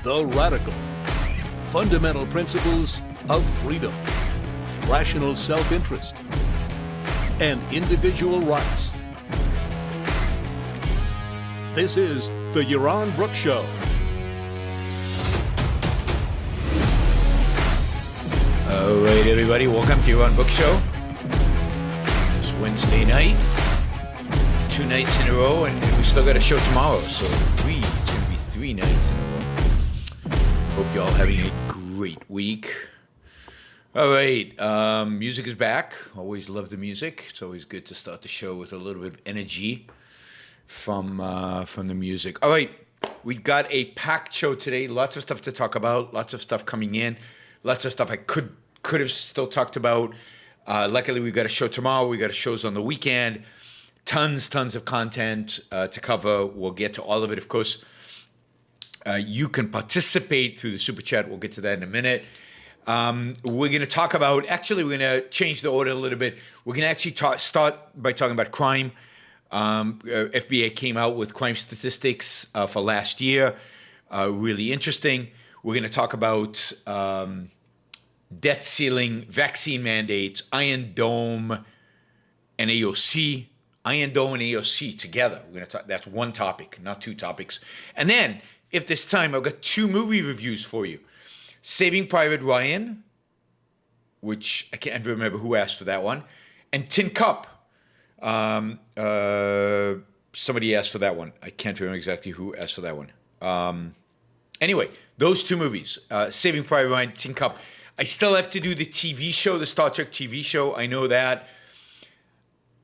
The Radical. Fundamental principles of freedom, rational self-interest, and individual rights. This is the Yaron Brook Show. All right, everybody, welcome to Yaron Brook Show. It's Wednesday night, 2 nights in a row, and we still got a show tomorrow, so it's going to be 3 nights in a row. Hope y'all having a great week. All right, music is back. Always love the music. It's always good to start the show with a little bit of energy from the music. All right, we got a packed show today. Lots of stuff to talk about. Lots of stuff coming in. Lots of stuff I could have still talked about. Luckily, we got a show tomorrow. We got shows on the weekend. Tons of content to cover. We'll get to all of it. Of course, you can participate through the Super Chat. We'll get to that in a minute. We're going to talk about, actually, we're going to change the order a little bit. We're going to actually start by talking about crime. FBI came out with crime statistics for last year. Really interesting. We're going to talk about debt ceiling, vaccine mandates, Iron Dome, and AOC. Iron Dome and AOC together. We're going to talk. That's one topic, not two topics. And then, if there's time, I've got 2 movie reviews for you. Saving Private Ryan, which I can't remember who asked for that one, and Tin Cup. Somebody asked for that one. I can't remember exactly who asked for that one. Anyway, those 2 movies, Saving Private Ryan, Tin Cup. I still have to do the TV show, the Star Trek TV show. I know that.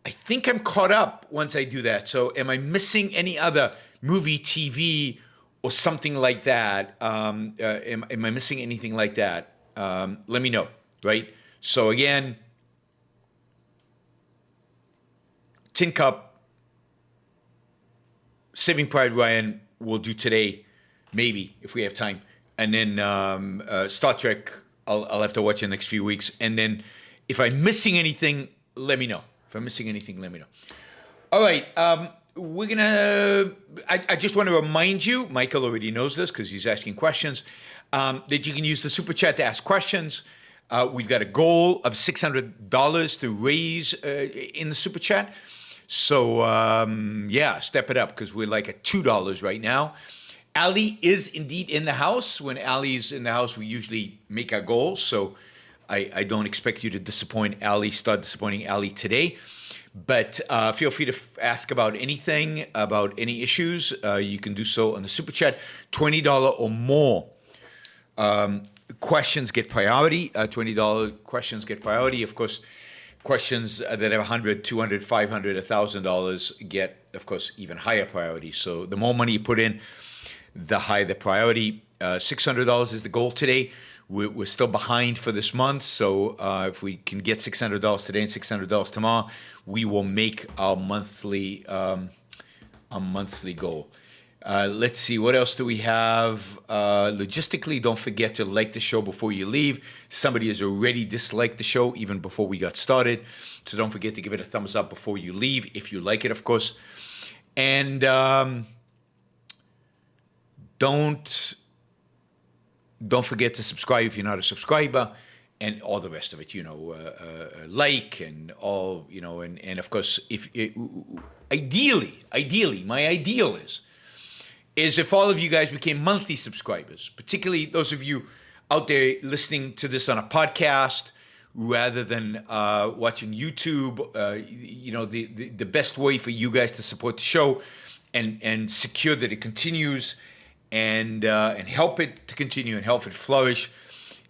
I think I'm caught up once I do that. So am I missing any other movie, TV, or something like that? Am I missing anything like that? Let me know, right? So again, Tin Cup, Saving Private Ryan, we'll do today, maybe, if we have time. And then Star Trek, I'll have to watch in the next few weeks. And then if I'm missing anything, let me know. If I'm missing anything, let me know. All right, we're going to, I just want to remind you, Michael already knows this because he's asking questions, that you can use the Super Chat to ask questions. We've got a goal of $600 to raise in the Super Chat. So, yeah, step it up because we're like at $2 right now. Ali is indeed in the house. When Ali is in the house, we usually make our goals. So I don't expect you to disappoint Ali, start disappointing Ali today. But feel free to ask about anything, about any issues. You can do so on the Super Chat. $20 or more questions get priority. $20 questions get priority. Of course, questions that have $100, $200, $500, $1,000 get, of course, even higher priority. So the more money you put in, the higher the priority. $600 is the goal today. We're still behind for this month, so if we can get $600 today and $600 tomorrow, we will make our monthly goal. Let's see, what else do we have? Logistically, don't forget to like the show before you leave. Somebody has already disliked the show even before we got started, so don't forget to give it a thumbs up before you leave, if you like it, of course. And don't forget to subscribe if you're not a subscriber, and all the rest of it, like and all, and of course, ideally, my ideal is if all of you guys became monthly subscribers, particularly those of you out there listening to this on a podcast rather than watching YouTube. The best way for you guys to support the show and secure that it continues and help it to continue and help it flourish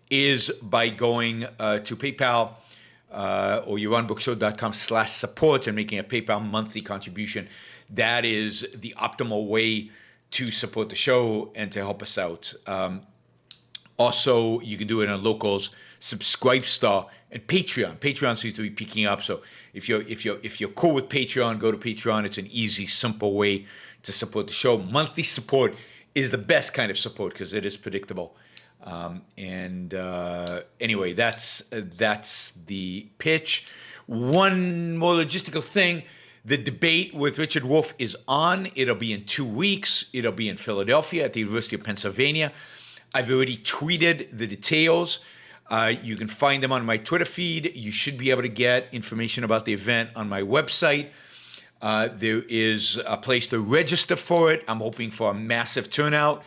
is by going to PayPal or yaronbrookshow.com/support and making a PayPal monthly contribution. That is the optimal way to support the show and to help us out. Also, you can do it on Locals, Subscribestar, and Patreon. Patreon seems to be picking up. So if you're cool with Patreon, go to Patreon. It's an easy, simple way to support the show. Monthly support is the best kind of support because it is predictable. Anyway, that's the pitch. One more logistical thing. The debate with Richard Wolff is on. It'll be in 2 weeks. It'll be in Philadelphia at the University of Pennsylvania. I've already tweeted the details. You can find them on my Twitter feed. You should be able to get information about the event on my website. There is a place to register for it. I'm hoping for a massive turnout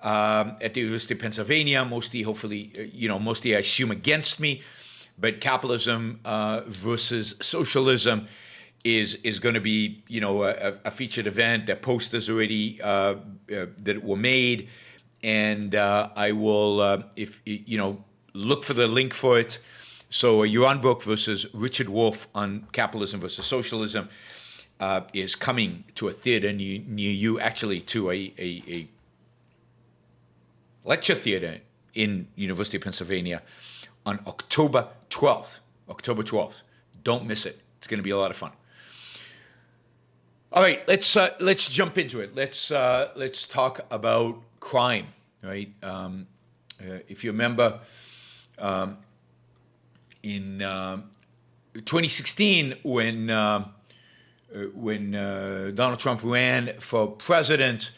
at the University of Pennsylvania. Mostly, hopefully, mostly I assume against me. But capitalism versus socialism is going to be, a featured event. The posters already that were made, and I will, look for the link for it. So Yaron Brook versus Richard Wolff on capitalism versus socialism is coming to a theater near you, actually to a lecture theater in University of Pennsylvania on October 12th. October 12th. Don't miss it. It's going to be a lot of fun. All right, let's jump into it. Let's talk about crime, right? If you remember, in 2016, when Donald Trump ran for president,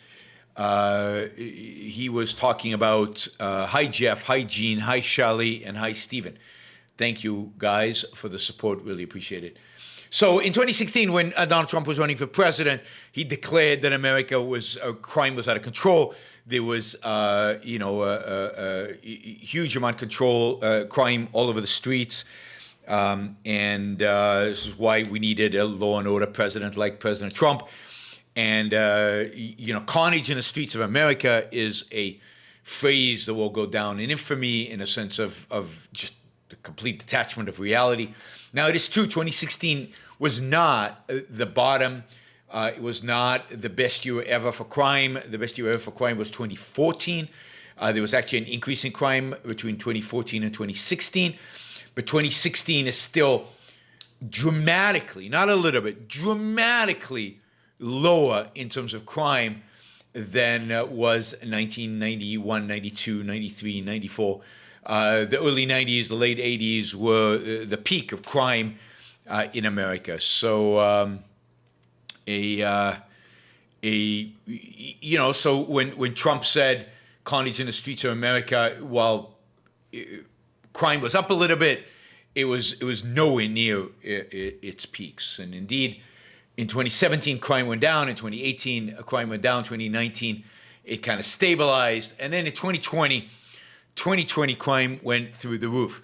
he was talking about hi Jeff, hi Gene, hi Charlie, and hi Stephen. Thank you guys for the support. Really appreciate it. So in 2016, when Donald Trump was running for president, he declared that crime was out of control. There was, a huge amount of crime all over the streets. And this is why we needed a law and order president like President Trump. And, carnage in the streets of America is a phrase that will go down in infamy in a sense of just the complete detachment of reality. Now, it is true, 2016 was not the bottom. It was not the best year ever for crime. The best year ever for crime was 2014. There was actually an increase in crime between 2014 and 2016. But 2016 is still dramatically, not a little bit, dramatically lower in terms of crime than was 1991, 92, 93, 94. The early 90s, the late 80s were the peak of crime in America. So, so when Trump said carnage in the streets of America, while crime was up a little bit, it was nowhere near its peaks. And indeed, in 2017, crime went down. In 2018, crime went down. 2019, it kind of stabilized. And then in 2020, crime went through the roof.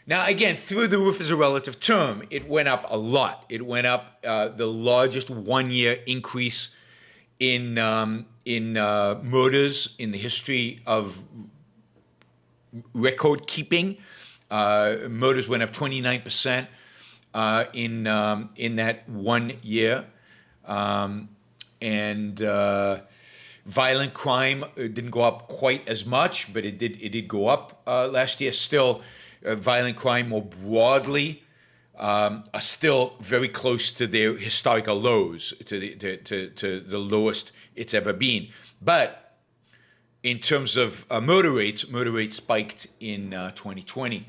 Now, again, through the roof is a relative term. It went up a lot. It went up the largest one-year increase in murders in the history of record keeping. Murders went up 29% in that 1 year, and violent crime didn't go up quite as much, but it did go up last year. Still, violent crime more broadly are still very close to their historical lows, to the lowest it's ever been. But in terms of murder rates spiked in 2020.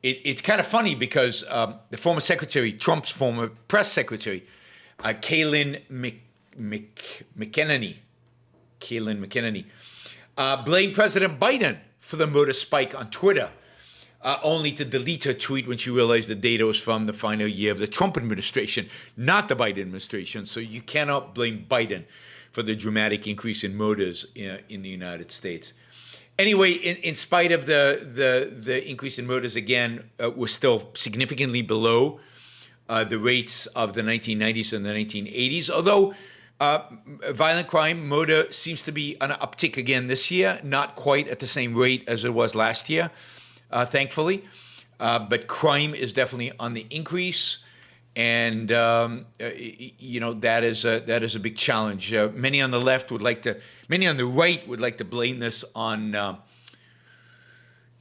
It's kind of funny because the former secretary, Trump's former press secretary, Kaylin McEnany, blamed President Biden for the murder spike on Twitter, only to delete her tweet when she realized the data was from the final year of the Trump administration, not the Biden administration. So you cannot blame Biden for the dramatic increase in murders in the United States. Anyway, in spite of the increase in murders, again, we're still significantly below the rates of the 1990s and the 1980s, although violent crime, murder seems to be an uptick again this year, not quite at the same rate as it was last year, thankfully. But crime is definitely on the increase, and that is a big challenge. Many on the right would like to blame this on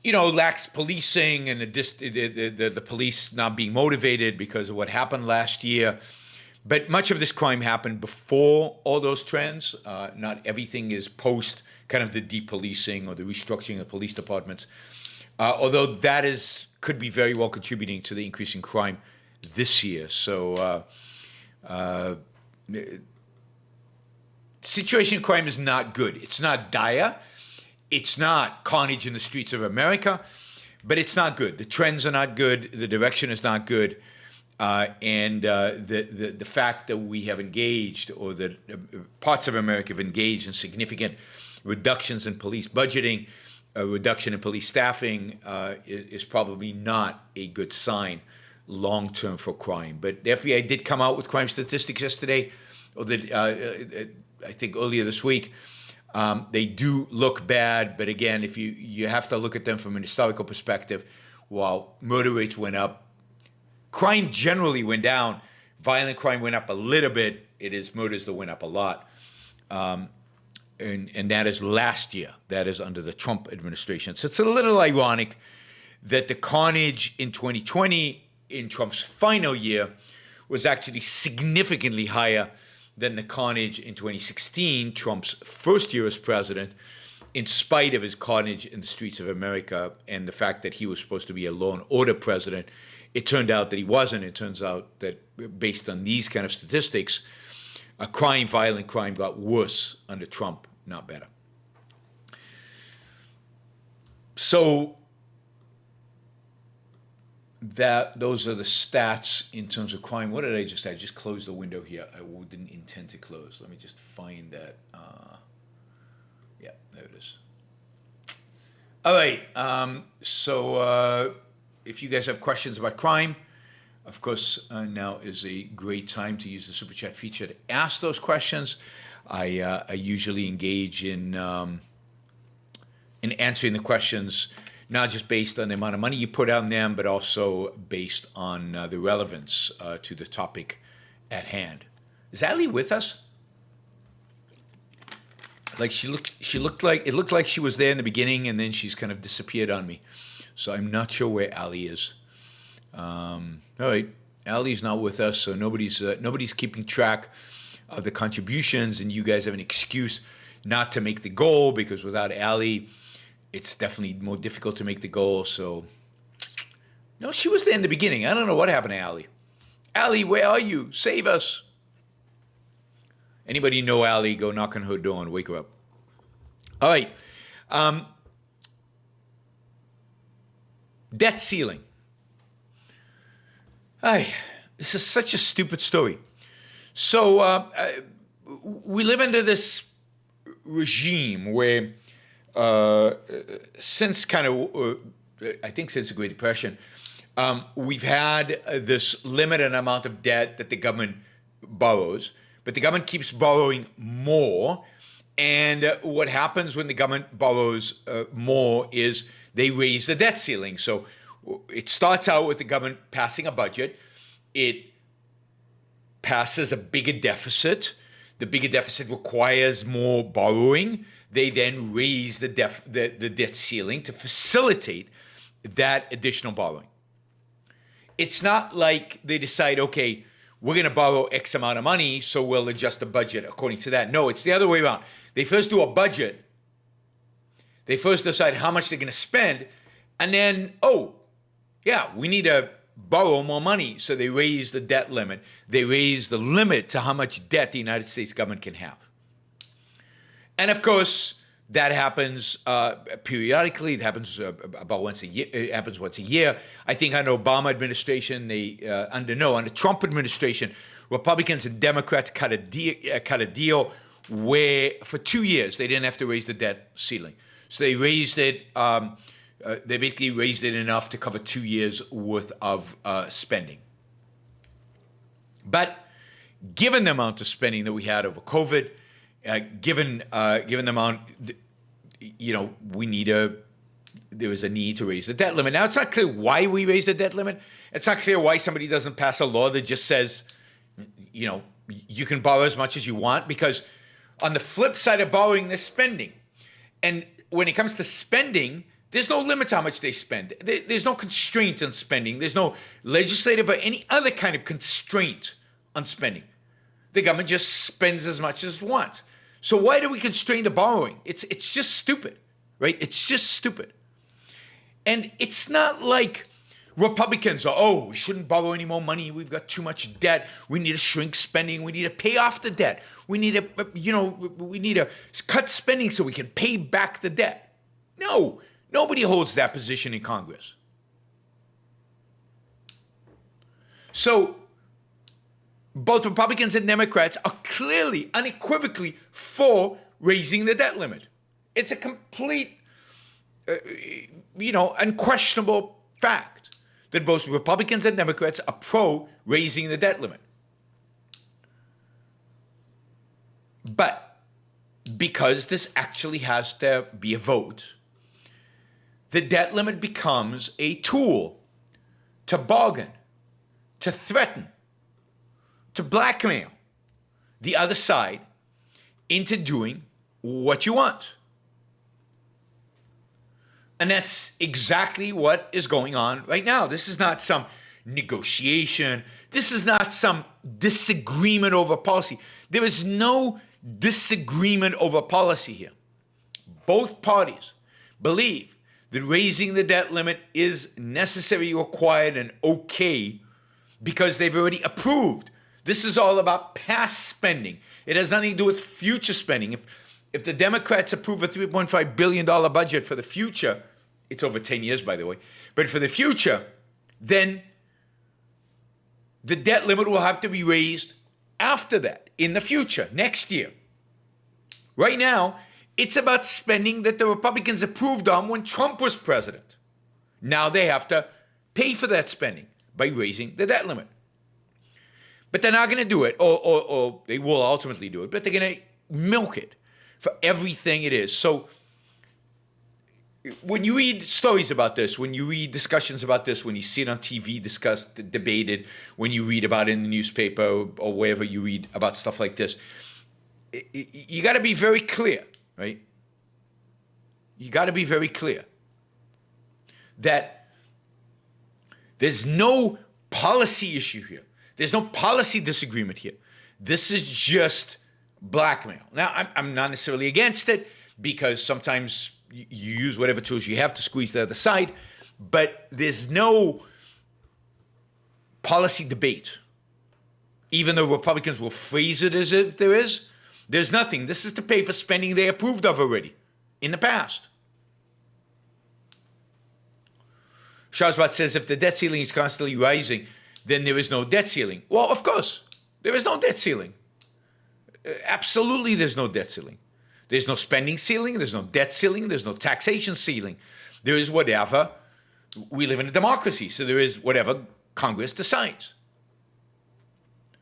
lax policing and the police not being motivated because of what happened last year. But much of this crime happened before all those trends. Not everything is post kind of the depolicing or the restructuring of police departments, although that could be very well contributing to the increase in crime this year. So Situation of crime is not good. It's not dire. It's not carnage in the streets of America, but it's not good. The trends are not good. The direction is not good. And the fact that we have engaged, or that parts of America have engaged in significant reductions in police budgeting, a reduction in police staffing, is probably not a good sign long-term for crime. But the FBI did come out with crime statistics yesterday, or I think earlier this week. They do look bad, but again, if you have to look at them from an historical perspective. While murder rates went up, crime generally went down. Violent crime went up a little bit. It is murders that went up a lot. And that is last year. That is under the Trump administration. So it's a little ironic that the carnage in 2020, in Trump's final year, was actually significantly higher than the carnage in 2016, Trump's first year as president, in spite of his carnage in the streets of America and the fact that he was supposed to be a law and order president. It turned out that he wasn't. It turns out that based on these kind of statistics, violent crime got worse under Trump, not better. So those are the stats in terms of crime. What did I just closed the window here. I didn't intend to close. Let me just find that. Yeah, there it is. All right. So if you guys have questions about crime, of course, now is a great time to use the Super Chat feature to ask those questions. I usually engage in answering the questions, not just based on the amount of money you put on them, but also based on the relevance to the topic at hand. Is Ali with us? Like it looked like she was there in the beginning, and then she's kind of disappeared on me. So I'm not sure where Ali is. All right, Ali's not with us, so nobody's keeping track of the contributions, and you guys have an excuse not to make the goal, because without Ali, it's definitely more difficult to make the goal. So, no, she was there in the beginning. I don't know what happened to Ali. Ali, where are you? Save us. Anybody know Ali? Go knock on her door and wake her up. All right. Debt ceiling. This is such a stupid story. So we live under this regime where since the Great Depression, we've had this limited amount of debt that the government borrows, but the government keeps borrowing more. And what happens when the government borrows more is they raise the debt ceiling. So it starts out with the government passing a budget. It passes a bigger deficit. The bigger deficit requires more borrowing. They then raise the debt ceiling to facilitate that additional borrowing. It's not like they decide, okay, we're going to borrow X amount of money, so we'll adjust the budget according to that. No, it's the other way around. They first do a budget. They first decide how much they're going to spend, and then, we need to borrow more money. So they raise the debt limit. They raise the limit to how much debt the United States government can have. And of course, that happens periodically. It happens about once a year. It happens once a year. I think under Obama administration, under Trump administration, Republicans and Democrats cut a deal where for 2 years they didn't have to raise the debt ceiling. So they raised it. They basically raised it enough to cover 2 years worth of spending. But given the amount of spending that we had over COVID, given the amount, there is a need to raise the debt limit. Now, it's not clear why we raise the debt limit. It's not clear why somebody doesn't pass a law that just says, you can borrow as much as you want, because on the flip side of borrowing, there's spending. And when it comes to spending, there's no limit to how much they spend. There's no constraint on spending. There's no legislative or any other kind of constraint on spending. The government just spends as much as it wants. So why do we constrain the borrowing? It's just stupid, right? It's just stupid. And it's not like Republicans are, we shouldn't borrow any more money. We've got too much debt. We need to shrink spending. We need to pay off the debt. We need to cut spending so we can pay back the debt. No, nobody holds that position in Congress. So both Republicans and Democrats are clearly, unequivocally for raising the debt limit. It's a complete, unquestionable fact that both Republicans and Democrats are pro raising the debt limit. But because this actually has to be a vote, the debt limit becomes a tool to bargain, to threaten, to blackmail the other side into doing what you want. And that's exactly what is going on right now. This is not some negotiation. This is not some disagreement over policy. There is no disagreement over policy here. Both parties believe that raising the debt limit is necessary, required, and okay because they've already approved. This is all about past spending. It has nothing to do with future spending. If the Democrats approve a $3.5 billion budget for the future, it's over 10 years, by the way, but for the future, then the debt limit will have to be raised after that, in the future, next year. Right now, it's about spending that the Republicans approved on when Trump was president. Now they have to pay for that spending by raising the debt limit. But they're not going to do it, or they will ultimately do it, but they're going to milk it for everything it is. So when you read stories about this, when you read discussions about this, when you see it on TV discussed, debated, when you read about it in the newspaper or wherever you read about stuff like this, you got to be very clear, right? You got to be very clear that there's no policy issue here. There's no policy disagreement here. This is just blackmail. Now, I'm not necessarily against it because sometimes you use whatever tools you have to squeeze the other side, but there's no policy debate. Even though Republicans will phrase it as if there is, there's nothing. This is to pay for spending they approved of already in the past. Shahzad says if the debt ceiling is constantly rising, then there is no debt ceiling. Well, of course, there is no debt ceiling. Absolutely, there's no debt ceiling. There's no spending ceiling. There's no debt ceiling. There's no taxation ceiling. There is whatever. We live in a democracy, so there is whatever Congress decides.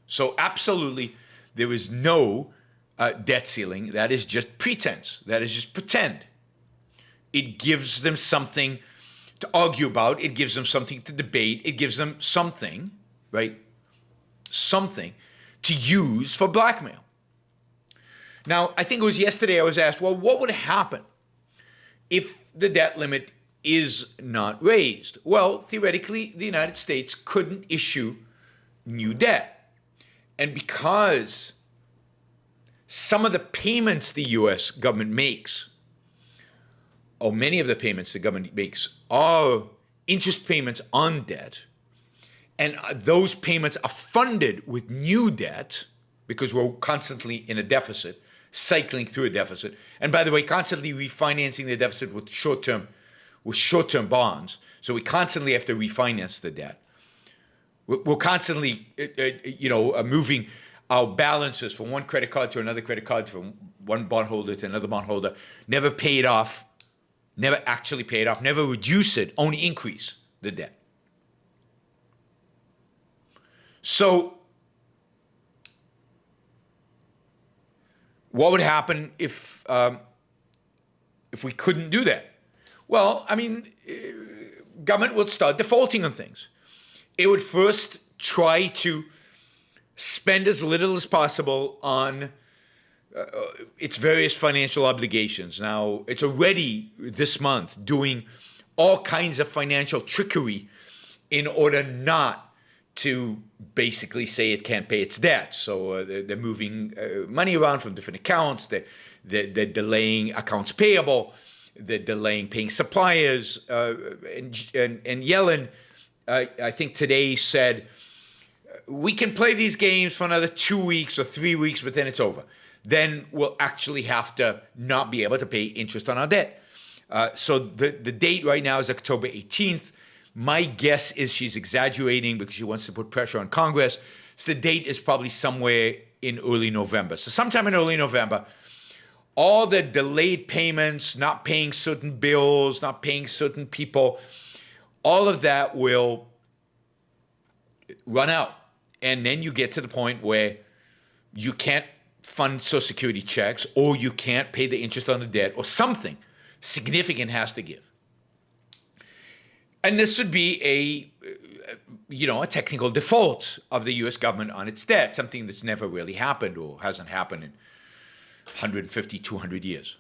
So absolutely, there is no debt ceiling. That is just pretense. That is just pretend. It gives them something to argue about. It gives them something to debate. It gives them something, right? Something to use for blackmail. Now, I think it was yesterday I was asked, well, what would happen if the debt limit is not raised? Well, theoretically, the United States couldn't issue new debt. And because some of the payments the U.S. government makes, or many of the payments the government makes, are interest payments on debt, and those payments are funded with new debt because we're constantly in a deficit, cycling through a deficit, and by the way, constantly refinancing the deficit with short-term bonds. So we constantly have to refinance the debt. We're constantly, moving our balances from one credit card to another credit card, from one bondholder to another bondholder. Never pay it off, never actually pay it off, never reduce it, only increase the debt. So what would happen if we couldn't do that? Well, I mean, government would start defaulting on things. It would first try to spend as little as possible on its various financial obligations. Now, it's already this month doing all kinds of financial trickery in order not to basically say it can't pay its debt. So they're moving money around from different accounts. They're delaying accounts payable. They're delaying paying suppliers. And Yaron I think today said, we can play these games for another 2 weeks or 3 weeks, but then it's over. Then we'll actually have to not be able to pay interest on our debt. So the date right now is October 18th. My guess is she's exaggerating because she wants to put pressure on Congress. So the date is probably somewhere in early November. So sometime in early November, all the delayed payments, not paying certain bills, not paying certain people, all of that will run out. And then you get to the point where you can't fund Social Security checks, or you can't pay the interest on the debt, or something significant has to give. And this would be a technical default of the U.S. government on its debt, something that's never really happened or hasn't happened in 150, 200 years.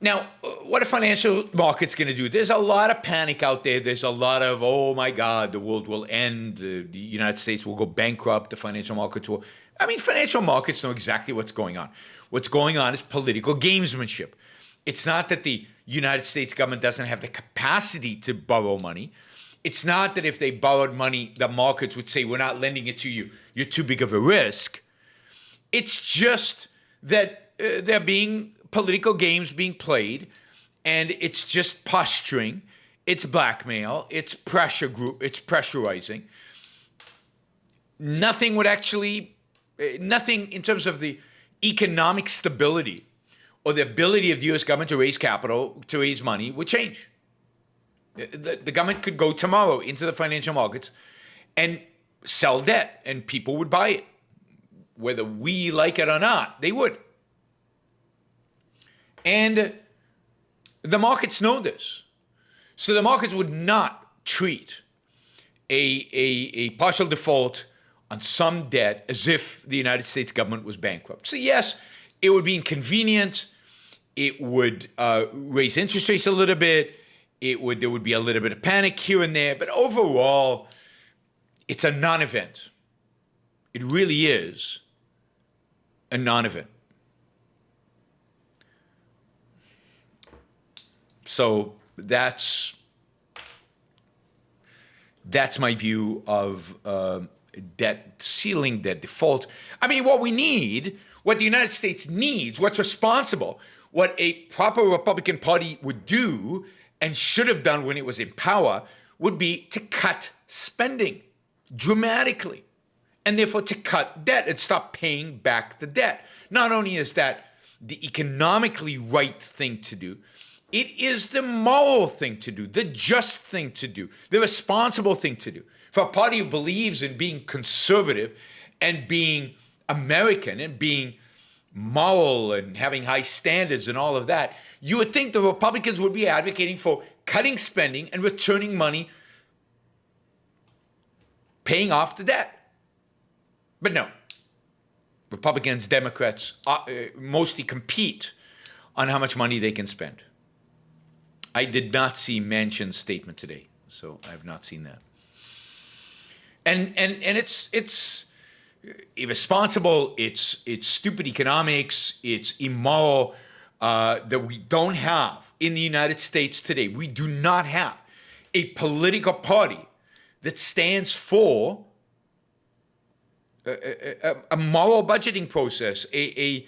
Now, what are financial markets going to do? There's a lot of panic out there. There's a lot of, oh my God, the world will end. The United States will go bankrupt. The financial markets will. I mean, financial markets know exactly what's going on. What's going on is political gamesmanship. It's not that the United States government doesn't have the capacity to borrow money. It's not that if they borrowed money, the markets would say, we're not lending it to you. You're too big of a risk. It's just that there being political games being played, and it's just posturing, it's blackmail, it's pressure group, it's pressurizing. Nothing in terms of the economic stability or the ability of the U.S. government to raise capital, to raise money, would change. The government could go tomorrow into the financial markets and sell debt, and people would buy it. Whether we like it or not, they would. And the markets know this. So the markets would not treat a partial default on some debt as if the United States government was bankrupt. So yes, it would be inconvenient. It would raise interest rates a little bit. There would be a little bit of panic here and there. But overall, it's a non-event. It really is a non-event. So that's my view of debt ceiling, debt default. I mean, what the United States needs, what's responsible, what a proper Republican Party would do and should have done when it was in power, would be to cut spending dramatically, and therefore to cut debt and stop paying back the debt. Not only is that the economically right thing to do, it is the moral thing to do, the just thing to do, the responsible thing to do. For a party who believes in being conservative and being American and being moral and having high standards and all of that, you would think the Republicans would be advocating for cutting spending and returning money, paying off the debt. But no. Republicans, Democrats mostly compete on how much money they can spend. I did not see Manchin's statement today, so I have not seen that. And it's irresponsible. It's stupid economics. It's immoral that we don't have in the United States today. We do not have a political party that stands for a moral budgeting process, a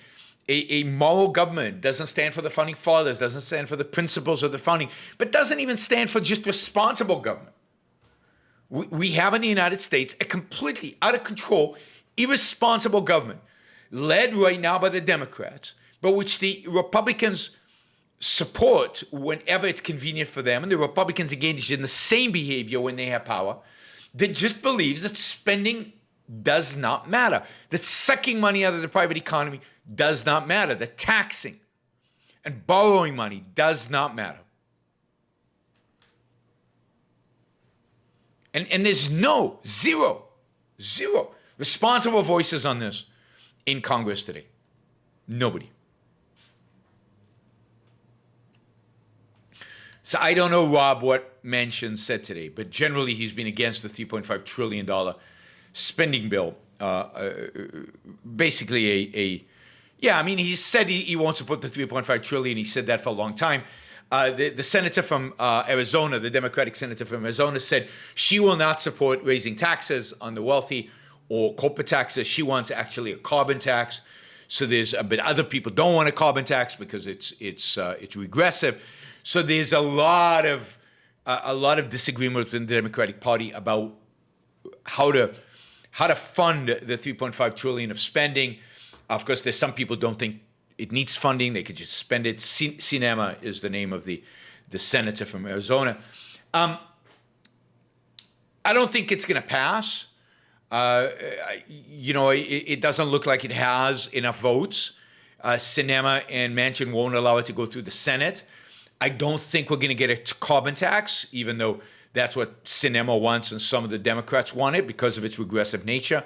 moral government. Doesn't stand for the founding fathers, doesn't stand for the principles of the founding, but doesn't even stand for just responsible government. We have in the United States a completely out of control, irresponsible government led right now by the Democrats, but which the Republicans support whenever it's convenient for them, and the Republicans engage in the same behavior when they have power, that just believes that spending does not matter, that sucking money out of the private economy does not matter, that taxing and borrowing money does not matter. And there's zero responsible voices on this in Congress today. Nobody. So I don't know, Rob, what Manchin said today, but generally he's been against the $3.5 trillion spending bill. Basically he said he won't support the $3.5 trillion. He said that for a long time. The senator from Arizona, the Democratic senator from Arizona, said she will not support raising taxes on the wealthy or corporate taxes. She wants actually a carbon tax. So but other people don't want a carbon tax because it's regressive. So there's a lot of disagreement within the Democratic Party about how to fund the 3.5 trillion of spending. Of course, there's some people don't think it needs funding. They could just spend it. Cinema is the name of the senator from Arizona. I don't think it's going to pass. It doesn't look like it has enough votes. Cinema and Manchin won't allow it to go through the Senate. I don't think we're going to get a carbon tax, even though that's what Cinema wants and some of the Democrats want it because of its regressive nature.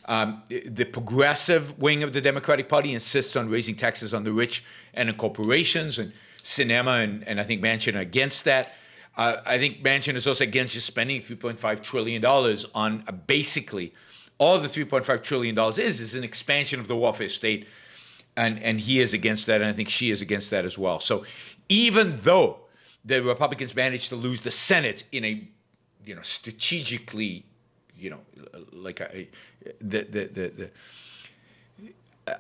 The progressive wing of the Democratic Party insists on raising taxes on the rich and on corporations, and Cinema and I think Manchin are against that. I think Manchin is also against just spending $3.5 trillion on basically all the $3.5 trillion is an expansion of the welfare state. And he is against that, and I think she is against that as well. So even though the Republicans managed to lose the Senate in a, strategically, the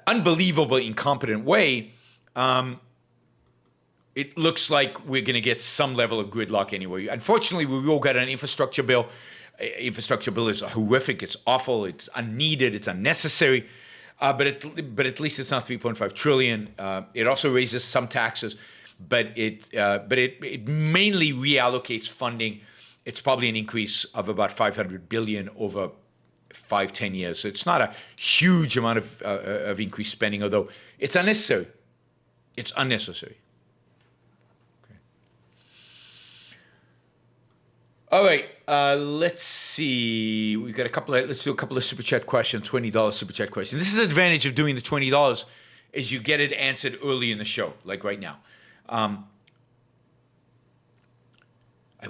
unbelievably incompetent way, it looks like we're going to get some level of gridlock anyway. Unfortunately, we will get an infrastructure bill. Infrastructure bill is horrific. It's awful. It's unneeded. It's unnecessary. But at least it's not 3.5 trillion. It also raises some taxes, but it mainly reallocates funding. It's probably an increase of about 500 billion over 5-10 years. So it's not a huge amount of increased spending, although it's unnecessary. It's unnecessary. All right, let's see. We've got let's do a couple of Super Chat questions, $20 Super Chat questions. This is the advantage of doing the $20 is you get it answered early in the show, like right now. I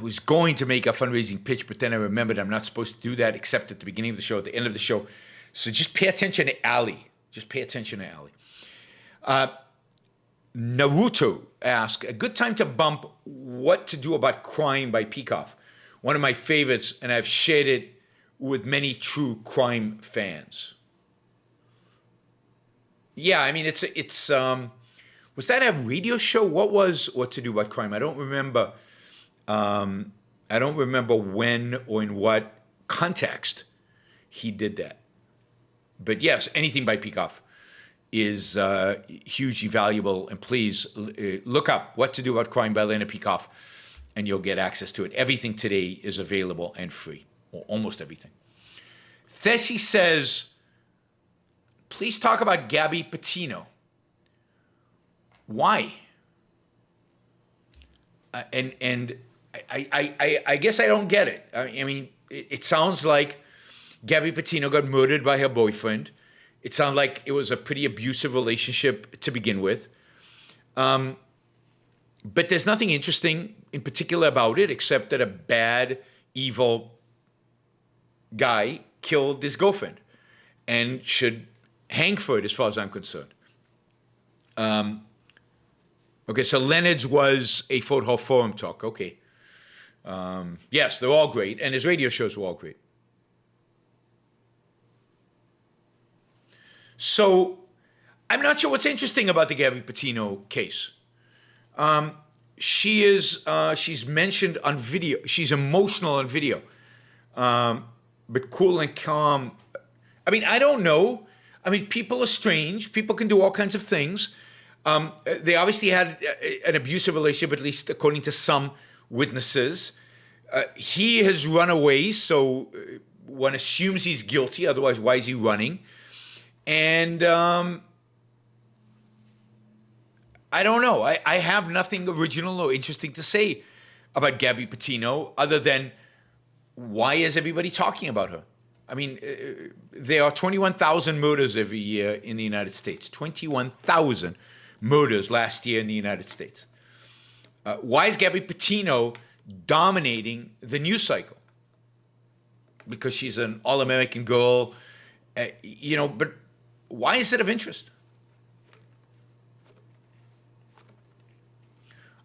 was going to make a fundraising pitch, but then I remembered I'm not supposed to do that except at the beginning of the show, at the end of the show. So just pay attention to Ali. Just pay attention to Ali. Naruto asked, a good time to bump What to Do About Crime by Peikoff. One of my favorites, and I've shared it with many true crime fans. Yeah, I mean, it's was that a radio show? What was What to Do About Crime? I don't remember. I don't remember when or in what context he did that. But yes, anything by Peikoff is hugely valuable. And please look up What to Do About Crime by Leonard Peikoff, and you'll get access to it. Everything today is available and free, or almost everything. Thessie says, please talk about Gabby Petito. Why? And I guess I don't get it. I mean, it sounds like Gabby Petito got murdered by her boyfriend. It sounds like it was a pretty abusive relationship to begin with. But there's nothing interesting in particular about it, except that a bad, evil guy killed his girlfriend and should hang for it as far as I'm concerned. Okay, so Leonard's was a Fort Hall Forum talk. Okay. Yes, they're all great, and his radio shows were all great. So I'm not sure what's interesting about the Gabby Petito case. She's mentioned on video. She's emotional on video, but cool and calm. I mean, I don't know. I mean, people are strange. People can do all kinds of things. They obviously had an abusive relationship, at least according to some witnesses. He has run away, so one assumes he's guilty. Otherwise, why is he running? And I don't know. I have nothing original or interesting to say about Gabby Petito other than why is everybody talking about her? I mean, there are 21,000 murders every year in the United States. 21,000 murders last year in the United States. Why is Gabby Petito dominating the news cycle? Because she's an all-American girl, but why is it of interest?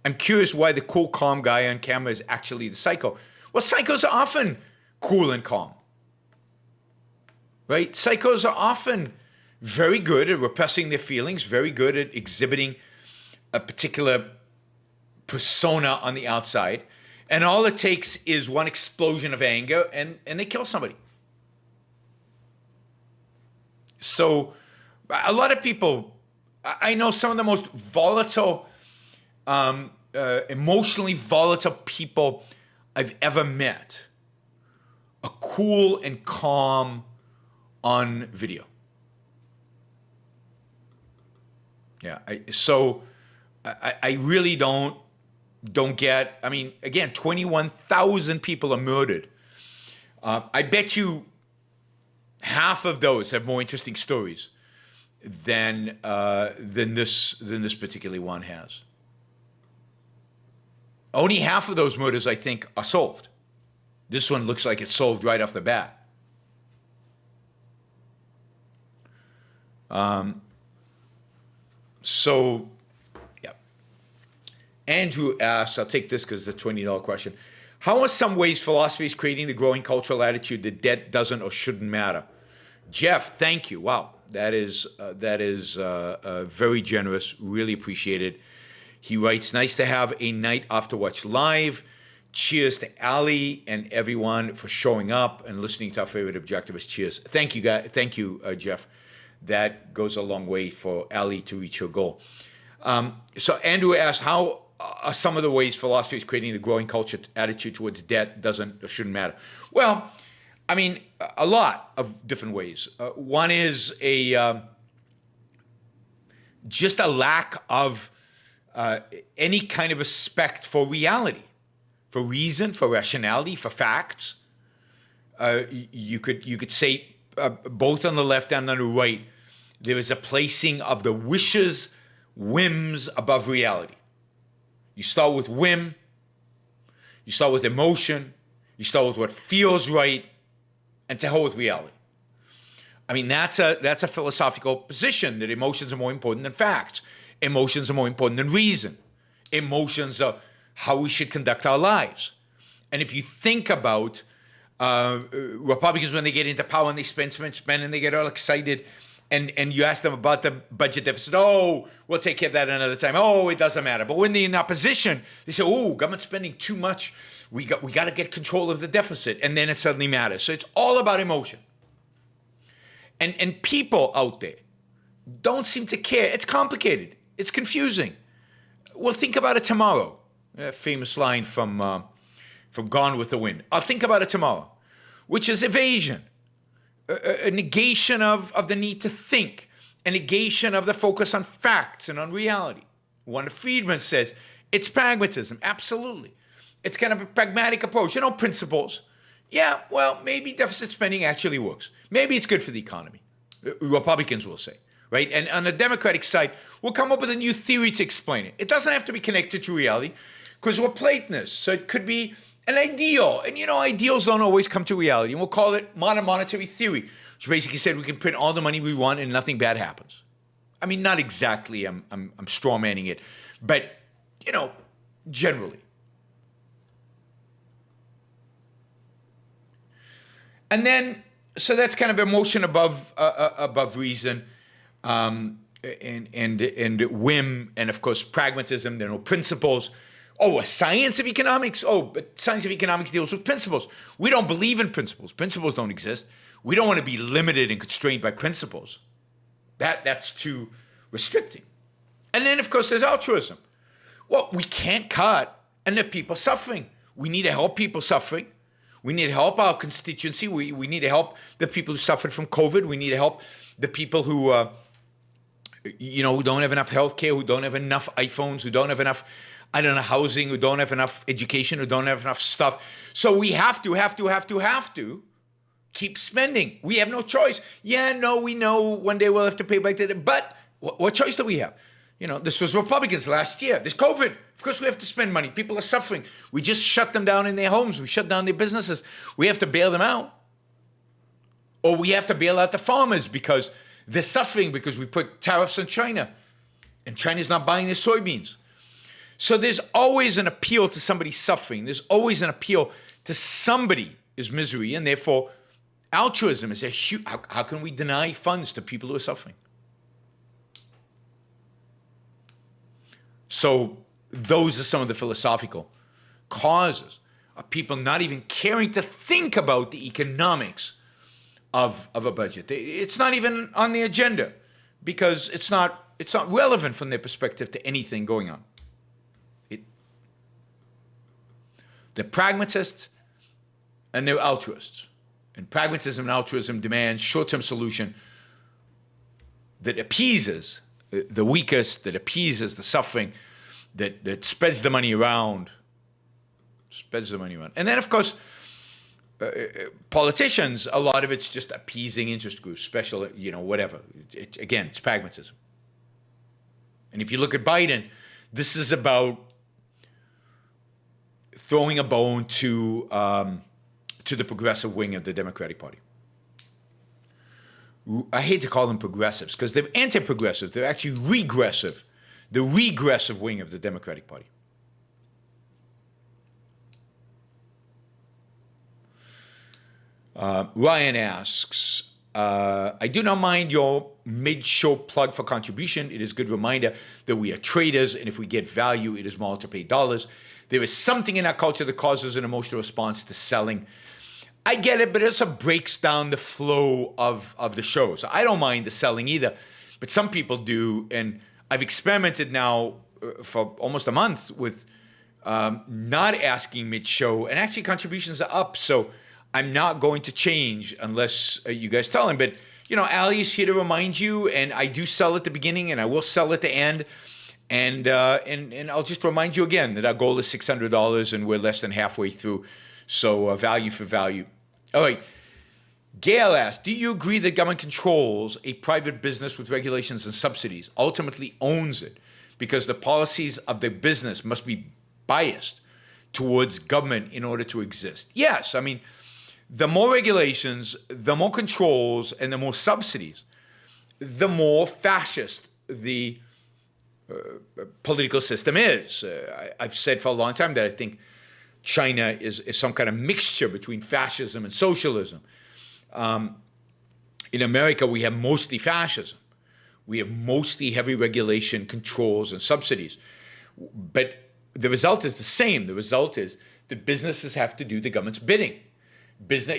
I'm curious why the cool, calm guy on camera is actually the psycho. Well, psychos are often cool and calm, right? Psychos are often very good at repressing their feelings, very good at exhibiting a particular persona on the outside. And all it takes is one explosion of anger and they kill somebody. So a lot of people, I know some of the most volatile, emotionally volatile people I've ever met are cool and calm on video. Yeah, I really don't get, I mean, again, 21,000 people are murdered. I bet you half of those have more interesting stories than this particular one has. Only half of those murders, I think, are solved. This one looks like it's solved right off the bat. So, yeah. Andrew asks, I'll take this because it's a $20 question. How are some ways philosophy is creating the growing cultural attitude that debt doesn't or shouldn't matter? Jeff, thank you. Wow, that is very generous. Really appreciate it. He writes, nice to have a night off to watch live. Cheers to Ali and everyone for showing up and listening to our favorite objectivist. Cheers. Thank you, guys. Thank you, Jeff. That goes a long way for Ali to reach her goal. So Andrew asked, how are some of the ways philosophy is creating the growing culture attitude towards debt doesn't or shouldn't matter? Well, I mean, a lot of different ways. One is just a lack of any kind of respect for reality, for reason, for rationality, for facts. You could say both on the left and on the right, there is a placing of the wishes, whims above reality. You start with whim, you start with emotion, you start with what feels right, and to hell with reality. I mean, that's a philosophical position, that emotions are more important than facts. Emotions are more important than reason. Emotions are how we should conduct our lives. And if you think about Republicans, when they get into power and they spend and they get all excited, and you ask them about the budget deficit, oh, we'll take care of that another time. Oh, it doesn't matter. But when they're in opposition, they say, oh, government spending too much. We got to get control of the deficit. And then it suddenly matters. So it's all about emotion. And people out there don't seem to care. It's complicated. It's confusing. Well, think about it tomorrow. A famous line from Gone with the Wind. I'll think about it tomorrow, which is evasion, a negation of the need to think, a negation of the focus on facts and on reality. One of Friedman says, it's pragmatism. Absolutely. It's kind of a pragmatic approach. You know, principles. Yeah, well, maybe deficit spending actually works. Maybe it's good for the economy. Republicans will say, right? And on the Democratic side, we'll come up with a new theory to explain it. It doesn't have to be connected to reality because we're Platonists. So it could be an ideal. And, you know, ideals don't always come to reality. And we'll call it modern monetary theory, which basically said we can print all the money we want and nothing bad happens. I mean, not exactly. I'm strawmanning it. But, you know, generally. And then, so that's kind of emotion above reason, and whim, and of course pragmatism. There are no principles. Oh, a science of economics. Oh, but science of economics deals with principles. We don't believe in principles. Principles don't exist. We don't want to be limited and constrained by principles. That's too restricting. And then, of course, there's altruism. Well, we can't cut, and there are people suffering. We need to help people suffering. We need to help our constituency. We need to help the people who suffered from COVID. We need to help the people who, who don't have enough healthcare, who don't have enough iPhones, who don't have enough, housing, who don't have enough education, who don't have enough stuff. So we have to keep spending. We have no choice. Yeah, no, we know one day we'll have to pay back the debt. But what choice do we have? You know, this was Republicans last year. This COVID, of course we have to spend money. People are suffering. We just shut them down in their homes. We shut down their businesses. We have to bail them out. Or we have to bail out the farmers because they're suffering because we put tariffs on China. And China's not buying their soybeans. So there's always an appeal to somebody's suffering. There's always an appeal to somebody's misery, and therefore altruism is a huge. How can we deny funds to people who are suffering? So those are some of the philosophical causes of people not even caring to think about the economics of a budget. It's not even on the agenda because it's not relevant from their perspective to anything going on. They're pragmatists and they're altruists. And pragmatism and altruism demand short-term solution that appeases the weakest, that appeases the suffering, that spreads the money around. And then, of course, politicians, a lot of it's just appeasing interest groups, special, whatever. Again, it's pragmatism. And if you look at Biden, this is about throwing a bone to the progressive wing of the Democratic Party. I hate to call them progressives because they're anti-progressive. They're actually regressive. The regressive wing of the Democratic Party. Ryan asks, I do not mind your mid-show plug for contribution. It is a good reminder that we are traders, and if we get value, it is more to pay dollars. There is something in our culture that causes an emotional response to selling. I get it, but it also breaks down the flow of the show. So I don't mind the selling either, but some people do, and I've experimented now for almost a month with not asking mid-show, and actually contributions are up, so I'm not going to change unless you guys tell him. But, Ali is here to remind you, and I do sell at the beginning, and I will sell at the end. And I'll just remind you again that our goal is $600, and we're less than halfway through. So value for value. All right. Gail asked, do you agree that government controls a private business with regulations and subsidies, ultimately owns it, because the policies of the business must be biased towards government in order to exist? Yes. I mean, the more regulations, the more controls, and the more subsidies, the more fascist the political system is. I've said for a long time that I think China is some kind of mixture between fascism and socialism. In America, we have mostly fascism. We have mostly heavy regulation, controls, and subsidies. But the result is the same. The result is that businesses have to do the government's bidding.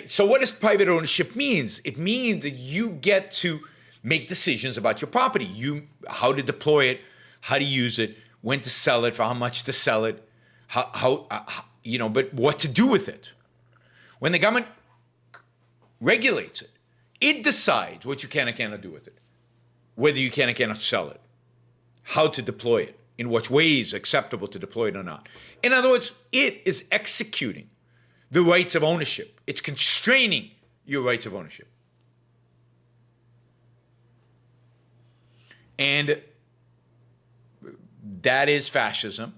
So what does private ownership means? It means that you get to make decisions about your property. How to deploy it, how to use it, when to sell it, for how much to sell it, but what to do with it. When the government regulates it, it decides what you can and cannot do with it, whether you can and cannot sell it, how to deploy it, in what ways acceptable to deploy it or not. In other words, it is executing the rights of ownership. It's constraining your rights of ownership. And that is fascism,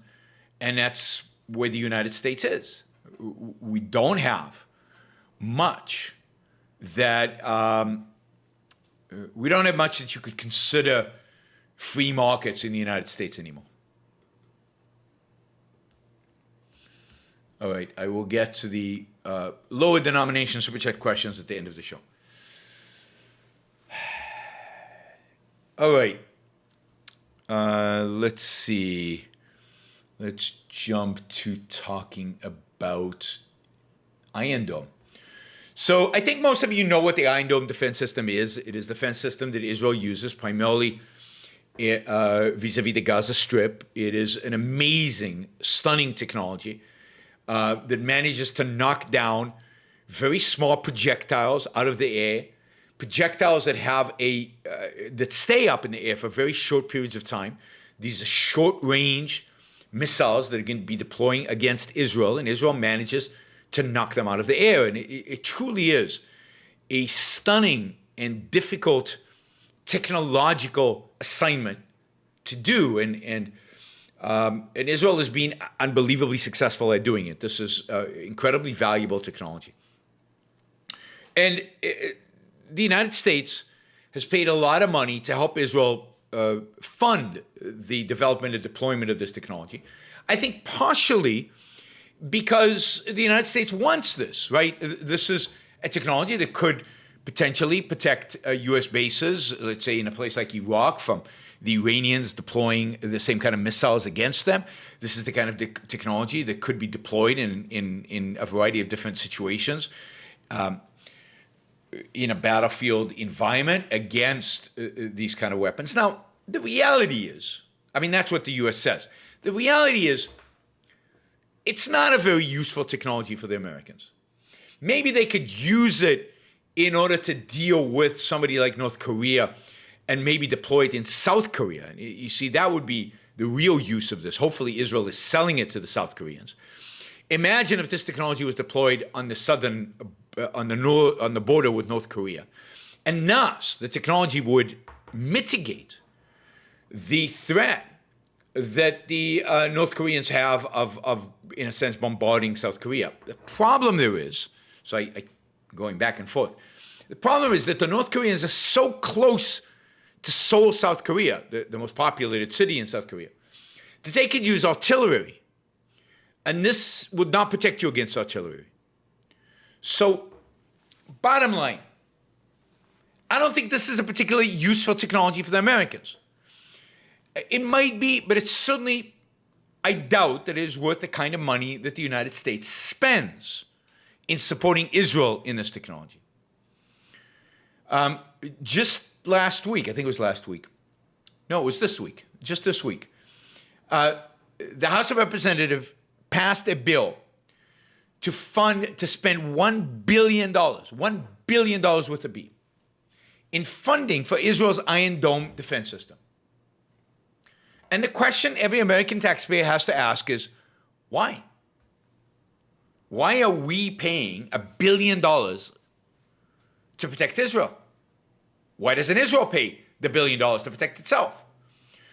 and that's where the United States is. We don't have much that you could consider free markets in the United States anymore. All right, I will get to the lower denomination Super Chat questions at the end of the show. All right. Let's see. Let's jump to talking about Iron Dome. So I think most of you know what the Iron Dome defense system is. It is the defense system that Israel uses primarily vis-a-vis the Gaza Strip. It is an amazing, stunning technology that manages to knock down very small projectiles out of the air, projectiles that have that stay up in the air for very short periods of time. These are short-range missiles that are going to be deploying against Israel, and Israel manages to knock them out of the air. And it truly is a stunning and difficult technological assignment to do. And Israel has been unbelievably successful at doing it. This is incredibly valuable technology. And the United States has paid a lot of money to help Israel fund the development and deployment of this technology. I think partially because the United States wants this, right? This is a technology that could potentially protect U.S. bases, let's say in a place like Iraq, from the Iranians deploying the same kind of missiles against them. This is the kind of technology that could be deployed in a variety of different situations in a battlefield environment against these kind of weapons. Now, the reality is, I mean, that's what the U.S. says. The reality is, it's not a very useful technology for the Americans. Maybe they could use it in order to deal with somebody like North Korea and maybe deploy it in South Korea. And you see, that would be the real use of this. Hopefully, Israel is selling it to the South Koreans. Imagine if this technology was deployed on the southern, on the border with North Korea, and thus the technology would mitigate the threat that the North Koreans have of, in a sense, bombarding South Korea. The problem there is, so I going back and forth, the problem is that the North Koreans are so close to Seoul, South Korea, the most populated city in South Korea, that they could use artillery. And this would not protect you against artillery. So, bottom line, I don't think this is a particularly useful technology for the Americans. It might be, but it's certainly, I doubt that it is worth the kind of money that the United States spends in supporting Israel in this technology. Just last week, I think it was last week. No, it was this week, just this week. The House of Representatives passed a bill to spend $1 billion with a B, in funding for Israel's Iron Dome defense system. And the question every American taxpayer has to ask is, why? Why are we paying $1 billion to protect Israel? Why doesn't Israel pay the $1 billion to protect itself?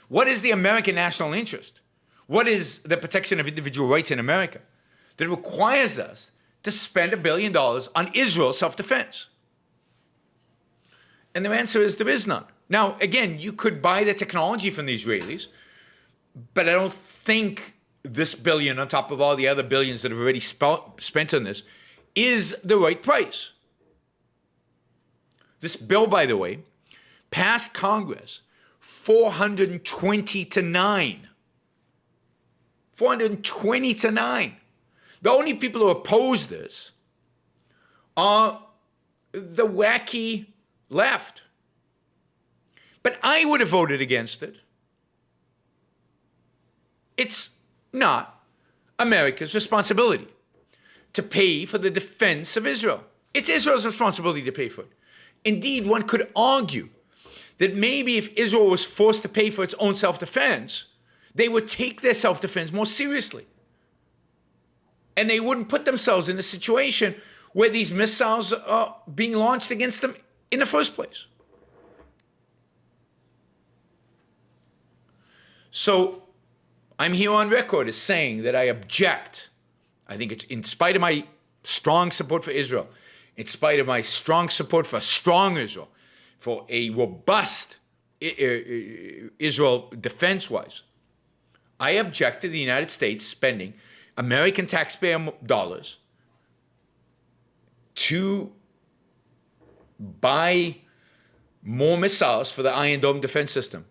What is the American national interest? What is the protection of individual rights in America that requires us to spend $1 billion on Israel's self-defense? And the answer is there is none. Now, again, you could buy the technology from the Israelis, but I don't think this billion, on top of all the other billions that have already spent on this, is the right price. This bill, by the way, passed Congress 420 to 9. 420 to 9. The only people who oppose this are the wacky left. But I would have voted against it. It's not America's responsibility to pay for the defense of Israel. It's Israel's responsibility to pay for it. Indeed, one could argue that maybe if Israel was forced to pay for its own self-defense, they would take their self-defense more seriously. And they wouldn't put themselves in a situation where these missiles are being launched against them in the first place. So I'm here on record as saying that I object. I think it's in spite of my strong support for Israel, in spite of my strong support for a strong Israel, for a robust Israel defense-wise, I object to the United States spending American taxpayer dollars to buy more missiles for the Iron Dome defense system,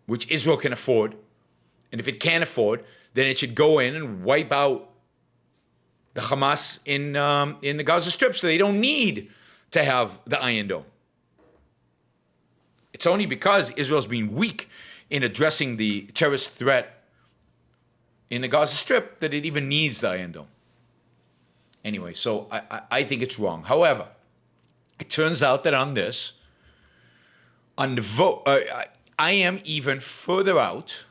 which Israel can afford. And if it can't afford, then it should go in and wipe out the Hamas in the Gaza Strip, so they don't need to have the Iron Dome. It's only because Israel's been weak in addressing the terrorist threat in the Gaza Strip that it even needs the Iron Dome. Anyway, so I think it's wrong. However, it turns out that on this, on the vote, I am even further out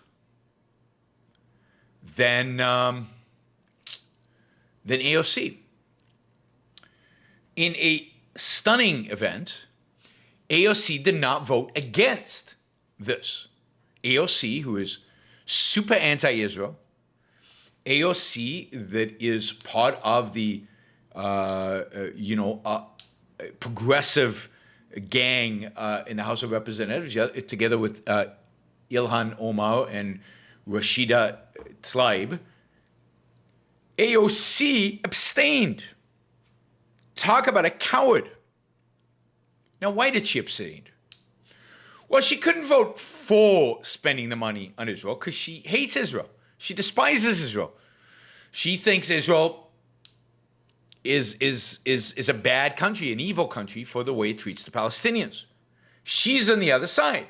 than AOC. In a stunning event, AOC did not vote against this. AOC, who is super anti-Israel, AOC that is part of the, progressive gang in the House of Representatives, together with Ilhan Omar and Rashida Tlaib, AOC abstained. Talk about a coward. Now, why did she abstain? Well, she couldn't vote for spending the money on Israel because she hates Israel. She despises Israel. She thinks Israel is a bad country, an evil country for the way it treats the Palestinians. She's on the other side.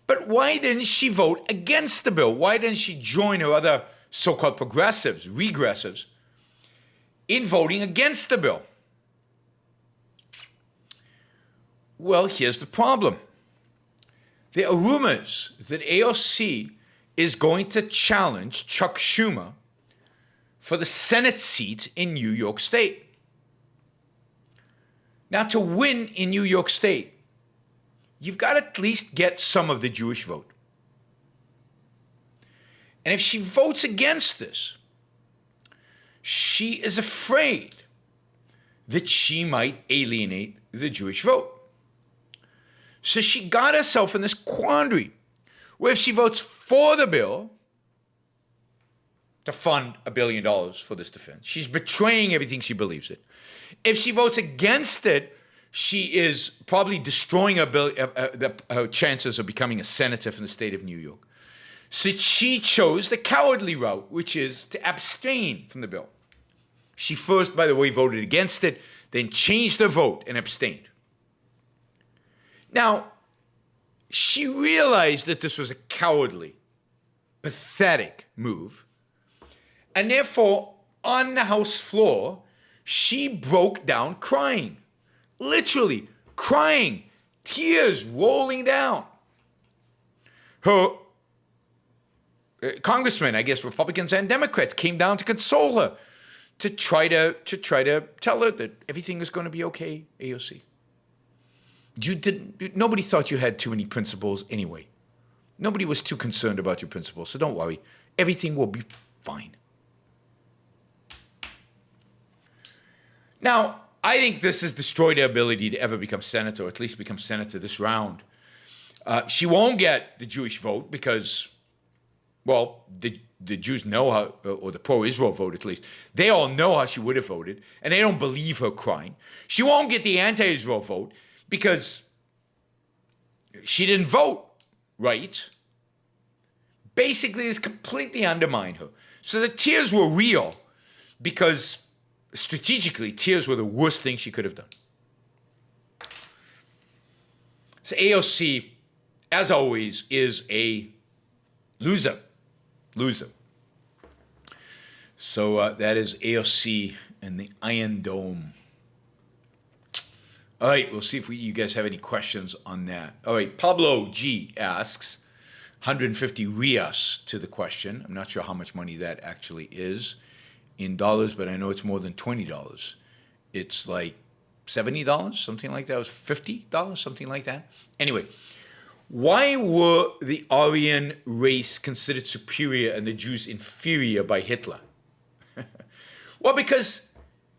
But why didn't she vote against the bill? Why didn't she join her other so-called progressives, regressives, in voting against the bill? Well, here's the problem. There are rumors that AOC is going to challenge Chuck Schumer for the Senate seat in New York State. Now, to win in New York State, you've got to at least get some of the Jewish vote. And if she votes against this, she is afraid that she might alienate the Jewish vote. So she got herself in this quandary where if she votes for the bill to fund $1 billion for this defense, she's betraying everything she believes in. If she votes against it, she is probably destroying her chances of becoming a senator from the state of New York. So she chose the cowardly route, which is to abstain from the bill. She first, by the way, voted against it, then changed her vote and abstained. Now, she realized that this was a cowardly, pathetic move, and therefore, on the House floor, she broke down crying. Literally crying, tears rolling down. Her congressmen, I guess Republicans and Democrats, came down to console her, to try to tell her that everything is going to be okay, AOC. Nobody thought you had too many principles anyway. Nobody was too concerned about your principles, so don't worry. Everything will be fine. Now, I think this has destroyed her ability to ever become senator, or at least become senator this round. She won't get the Jewish vote because, well, the Jews know how, or the pro-Israel vote at least, they all know how she would have voted, and they don't believe her crying. She won't get the anti-Israel vote because she didn't vote right. Basically, it's completely undermined her. So the tears were real because strategically, tears were the worst thing she could have done. So AOC, as always, is a loser. So that is AOC and the Iron Dome. All right, we'll see if you guys have any questions on that. All right, Pablo G asks, 150 Rias to the question. I'm not sure how much money that actually is in dollars, but I know it's more than $20. It's like $70, something like that. It was $50, something like that. Anyway, why were the Aryan race considered superior and the Jews inferior by Hitler? Well, because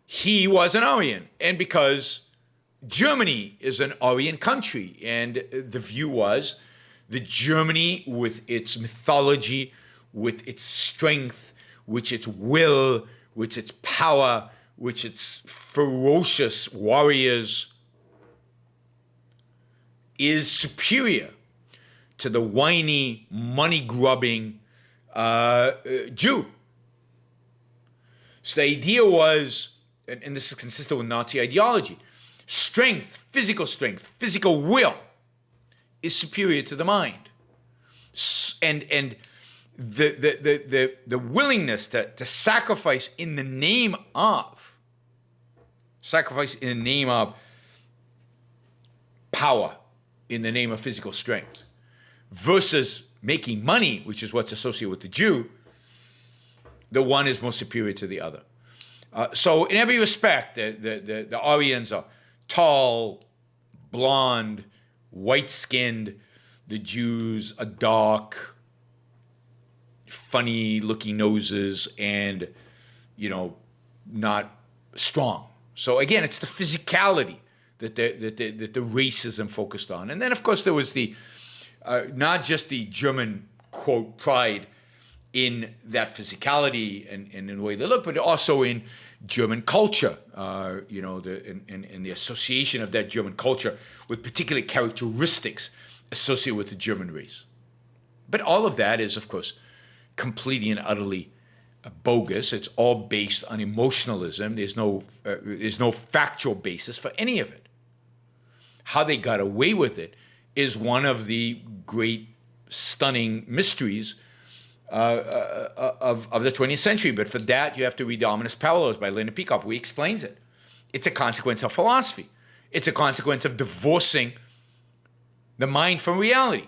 he was an Aryan, and because Germany is an Aryan country, and the view was that Germany, with its mythology, with its strength, with its will, with its power, with its ferocious warriors, is superior to the whiny, money-grubbing Jew. So the idea was, and this is consistent with Nazi ideology, strength, physical will is superior to the mind. And the willingness to sacrifice in the name of power, in the name of physical strength, versus making money, which is what's associated with the Jew, the one is more superior to the other. So in every respect, the Aryans are tall, blonde, white-skinned. The Jews are dark, funny-looking noses, and, not strong. So again, it's the physicality that the racism focused on. And then, of course, there was the not just the German, quote, pride in that physicality and in the way they look, but also in German culture, in the association of that German culture with particular characteristics associated with the German race. But all of that is, of course, completely and utterly bogus. It's all based on emotionalism. There's no factual basis for any of it. How they got away with it is one of the great, stunning mysteries of the 20th century. But for that, you have to read The Ominous Parallels by Leonard Peikoff, where he explains it. It's a consequence of philosophy. It's a consequence of divorcing the mind from reality.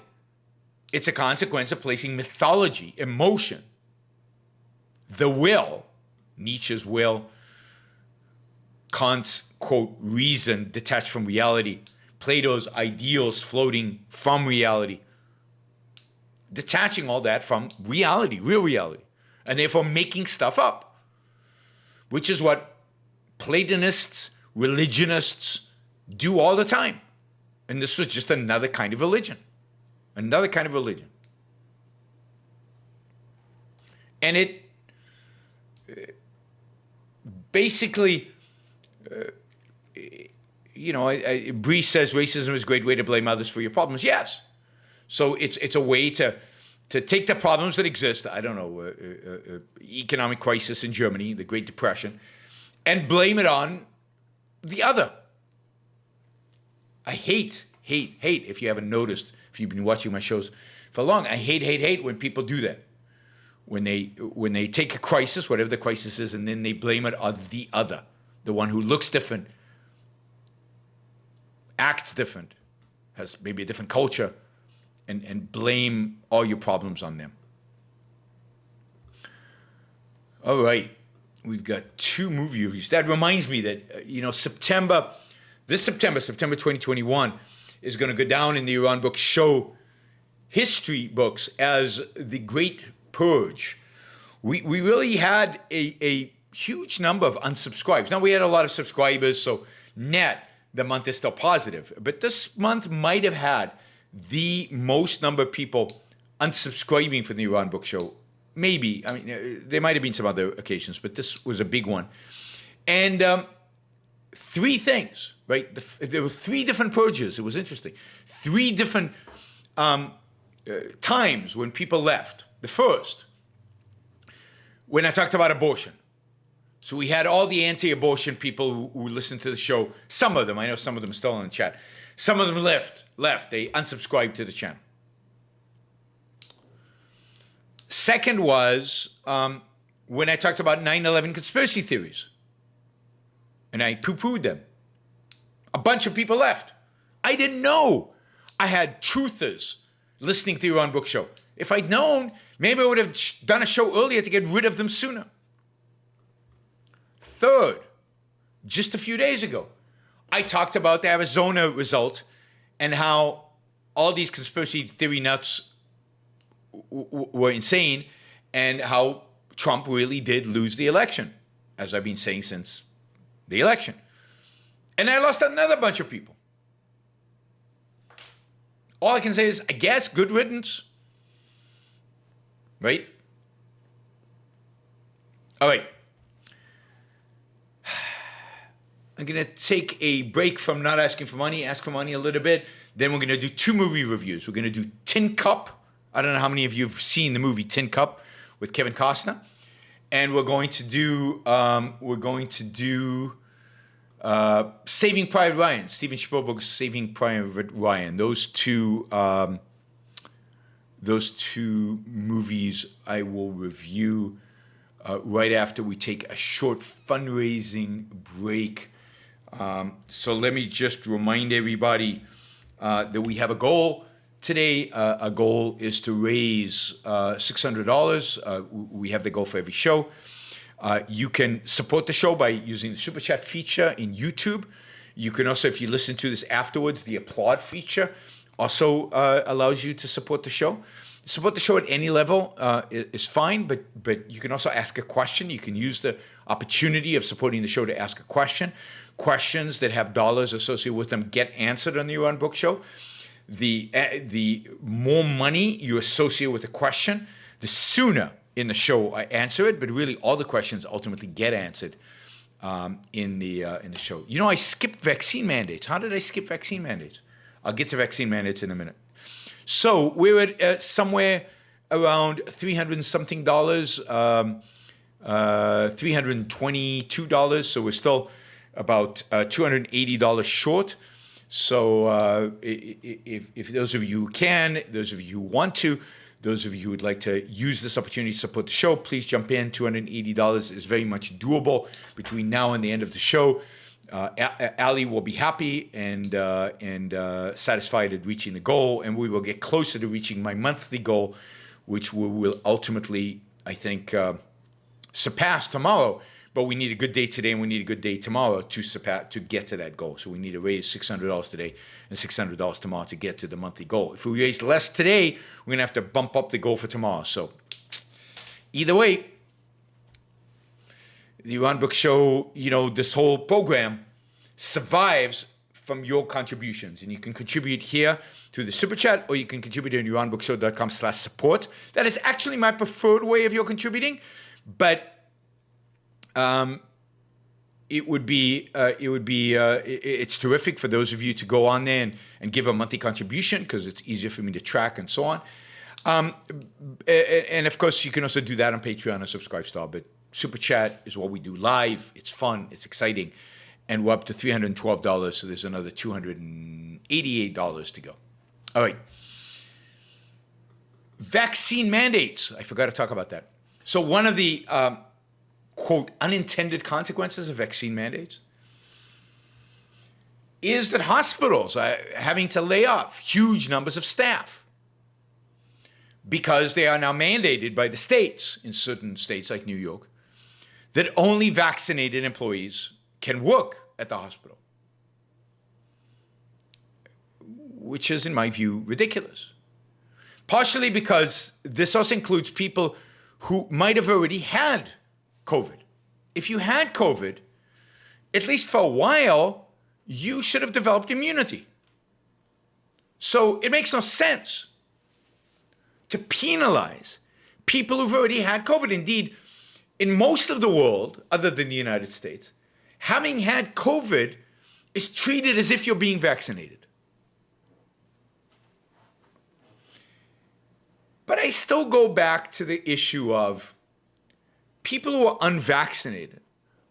It's a consequence of placing mythology, emotion, the will, Nietzsche's will, Kant's, quote, reason detached from reality, Plato's ideals floating from reality, detaching all that from reality, real reality, and therefore making stuff up, which is what Platonists, religionists do all the time. And this was just another kind of religion. Another kind of religion. And it basically, Bree says racism is a great way to blame others for your problems. Yes. So it's a way to take the problems that exist, I don't know, economic crisis in Germany, the Great Depression, and blame it on the other. I hate, if you haven't noticed, if you've been watching my shows for long, I hate when people do that. When they take a crisis, whatever the crisis is, and then they blame it on the other, the one who looks different, acts different, has maybe a different culture, and blame all your problems on them. All right, we've got 2 movie reviews. That reminds me that, September 2021, is going to go down in the Yaron Book Show history books as the Great Purge. We really had a huge number of unsubscribes. Now, we had a lot of subscribers, so net, the month is still positive. But this month might have had the most number of people unsubscribing from the Yaron Book Show. Maybe. I mean, there might have been some other occasions, but this was a big one. And 3 things, right? There were 3 different purges. It was interesting. 3 different times when people left. The first, when I talked about abortion. So we had all the anti-abortion people who listened to the show. Some of them, I know some of them are still in the chat. Some of them left. They unsubscribed to the channel. Second was when I talked about 9/11 conspiracy theories. And I poo-pooed them. A bunch of people left. I didn't know I had truthers listening to your own book show. If I'd known, maybe I would have done a show earlier to get rid of them sooner. Third, just a few days ago, I talked about the Arizona result and how all these conspiracy theory nuts were insane and how Trump really did lose the election, as I've been saying since the election. And I lost another bunch of people. All I can say is, I guess, good riddance. Right? All right. I'm going to take a break from not asking for money, ask for money a little bit. Then we're going to do 2 movie reviews. We're going to do Tin Cup. I don't know how many of you have seen the movie Tin Cup with Kevin Costner. And we're going to do Saving Private Ryan, Steven Spielberg's Saving Private Ryan. Those two movies I will review right after we take a short fundraising break. So let me just remind everybody that we have a goal today. Our goal is to raise $600. We have the goal for every show. You can support the show by using the Super Chat feature in YouTube. You can also, if you listen to this afterwards, the applaud feature also allows you to support the show. Support the show at any level is fine, but you can also ask a question. You can use the opportunity of supporting the show to ask a question. Questions that have dollars associated with them get answered on the Yaron Book Show. The more money you associate with a question, the sooner in the show, I answer it, but really all the questions ultimately get answered in the show. You know, I skipped vaccine mandates. How did I skip vaccine mandates? I'll get to vaccine mandates in a minute. So we're at somewhere around $300 and something, $322. So we're still about $280 short. So if those of you who can, those of you who want to, those of you who would like to use this opportunity to support the show, please jump in. $280 is very much doable between now and the end of the show. Ali will be happy and satisfied at reaching the goal, and we will get closer to reaching my monthly goal, which we will ultimately, I think, surpass tomorrow. But we need a good day today, and we need a good day tomorrow to get to that goal. So we need to raise $600 today and $600 tomorrow to get to the monthly goal. If we raise less today, we're gonna have to bump up the goal for tomorrow. So either way, the Yaron Brook Show, you know, this whole program survives from your contributions. And you can contribute here through the Super Chat, or you can contribute at yaronbrookshow.com/support. That is actually my preferred way of your contributing, but it's terrific for those of you to go on there and give a monthly contribution, because it's easier for me to track and so on. And of course, you can also do that on Patreon or Subscribestar, but Super Chat is what we do live. It's fun. It's exciting. And we're up to $312, so there's another $288 to go. All right. Vaccine mandates. I forgot to talk about that. So one of the, quote, unintended consequences of vaccine mandates is that hospitals are having to lay off huge numbers of staff because they are now mandated by the states, in certain states like New York, that only vaccinated employees can work at the hospital, which is, in my view, ridiculous. Partially because this also includes people who might have already had COVID. If you had COVID, at least for a while, you should have developed immunity. So it makes no sense to penalize people who've already had COVID. Indeed, in most of the world, other than the United States, having had COVID is treated as if you're being vaccinated. But I still go back to the issue of people who are unvaccinated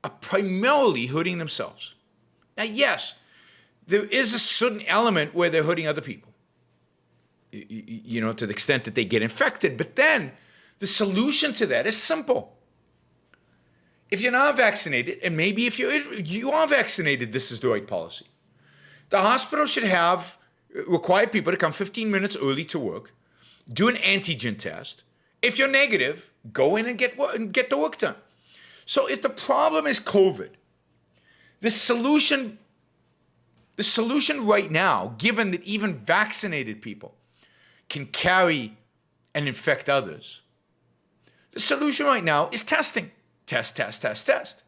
are primarily hurting themselves. Now, yes, there is a certain element where they're hurting other people, you know, to the extent that they get infected. But then the solution to that is simple. If you're not vaccinated, and maybe if you are vaccinated, this is the right policy. The hospital should require people to come 15 minutes early to work, do an antigen test. If you're negative, go in and get the work done. So if the problem is COVID, the solution right now, given that even vaccinated people can carry and infect others, the solution right now is testing. Test, test, test, test.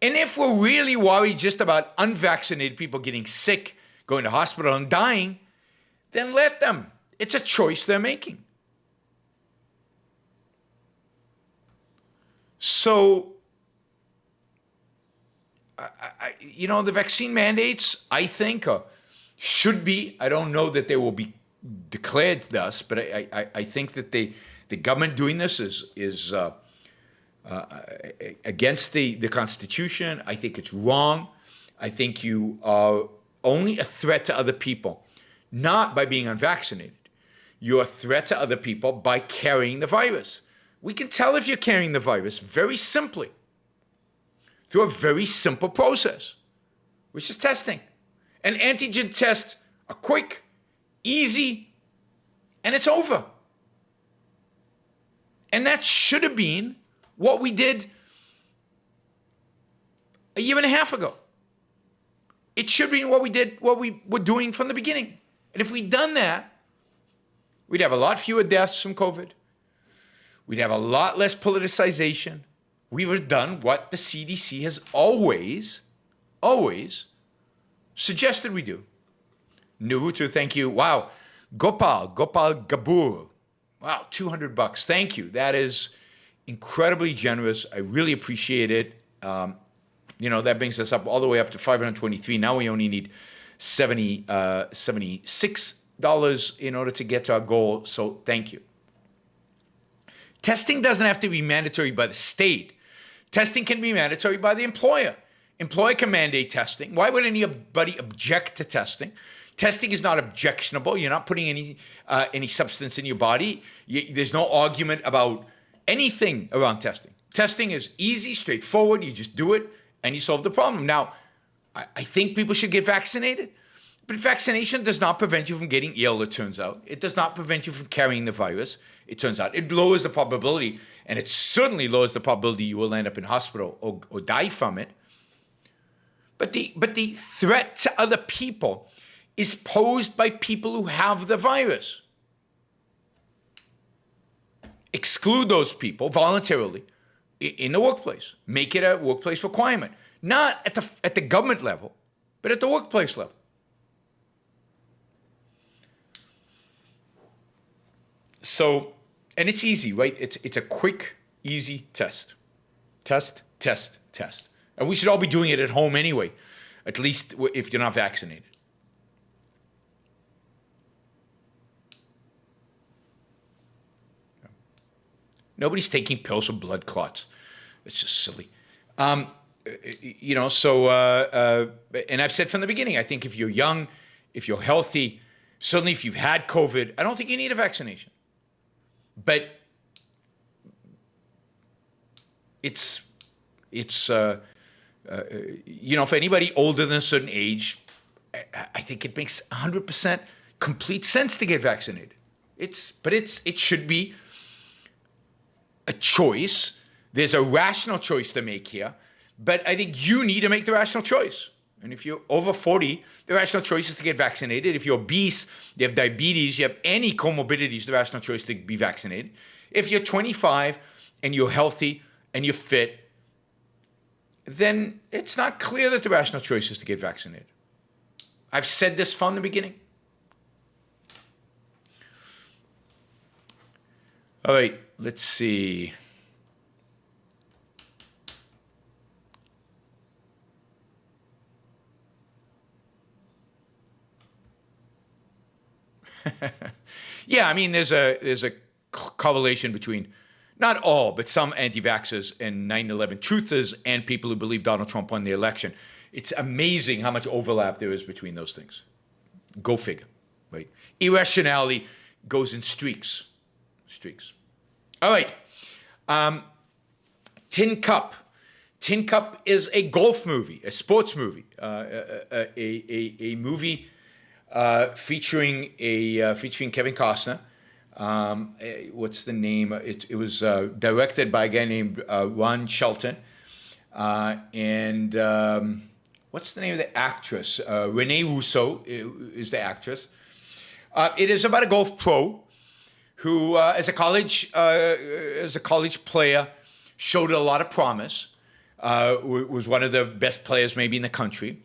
And if we're really worried just about unvaccinated people getting sick, going to hospital and dying, then let them. It's a choice they're making. So, you know, the vaccine mandates, I think, should be, I don't know that they will be declared thus, but I think that the government doing this is against the Constitution. I think it's wrong. I think you are only a threat to other people, not by being unvaccinated. You're a threat to other people by carrying the virus. We can tell if you're carrying the virus very simply through a very simple process, which is testing. An antigen tests are quick, easy, and it's over. And that should have been what we did a year and a half ago. It should be what we were doing from the beginning. And if we'd done that, we'd have a lot fewer deaths from COVID. We'd have a lot less politicization. We would have done what the CDC has always suggested we do. Naruto, thank you. Wow. Gopal Gabur. Wow, $200. Thank you. That is incredibly generous. I really appreciate it. That brings us up all the way up to $523. Now we only need $76 in order to get to our goal. So thank you. Testing doesn't have to be mandatory by the state. Testing can be mandatory by the employer. Employer can mandate testing. Why would anybody object to testing? Testing is not objectionable. You're not putting any substance in your body. There's no argument about anything around testing. Testing is easy, straightforward. You just do it and you solve the problem. Now, I think people should get vaccinated, but vaccination does not prevent you from getting ill, it turns out. It does not prevent you from carrying the virus, it turns out. It lowers the probability, and it certainly lowers the probability you will end up in hospital or die from it. But the threat to other people is posed by people who have the virus. Exclude those people voluntarily in the workplace. Make it a workplace requirement. Not at the government level, but at the workplace level. So, and it's easy, right? It's a quick, easy test. Test. And we should all be doing it at home anyway, at least if you're not vaccinated. Nobody's taking pills for blood clots. It's just silly. And I've said from the beginning, I think if you're young, if you're healthy, certainly if you've had COVID, I don't think you need a vaccination. But it's for anybody older than a certain age, I think it makes 100% complete sense to get vaccinated. It should be a choice. There's a rational choice to make here, but I think you need to make the rational choice. And if you're over 40, the rational choice is to get vaccinated. If you're obese, you have diabetes, you have any comorbidities, the rational choice is to be vaccinated. If you're 25 and you're healthy and you're fit, then it's not clear that the rational choice is to get vaccinated. I've said this from the beginning. All right, let's see. Yeah, I mean, there's a correlation between not all, but some anti-vaxxers and 9/11 truthers and people who believe Donald Trump won the election. It's amazing how much overlap there is between those things. Go figure, right? Irrationality goes in streaks. All right. Tin Cup. Tin Cup is a golf movie, a sports movie, a movie featuring Kevin Costner. What's the name? It was directed by a guy named Ron Shelton. And what's the name of the actress? Renee Russo is the actress. It is about a golf pro who, as a college player, showed a lot of promise. Was one of the best players maybe in the country,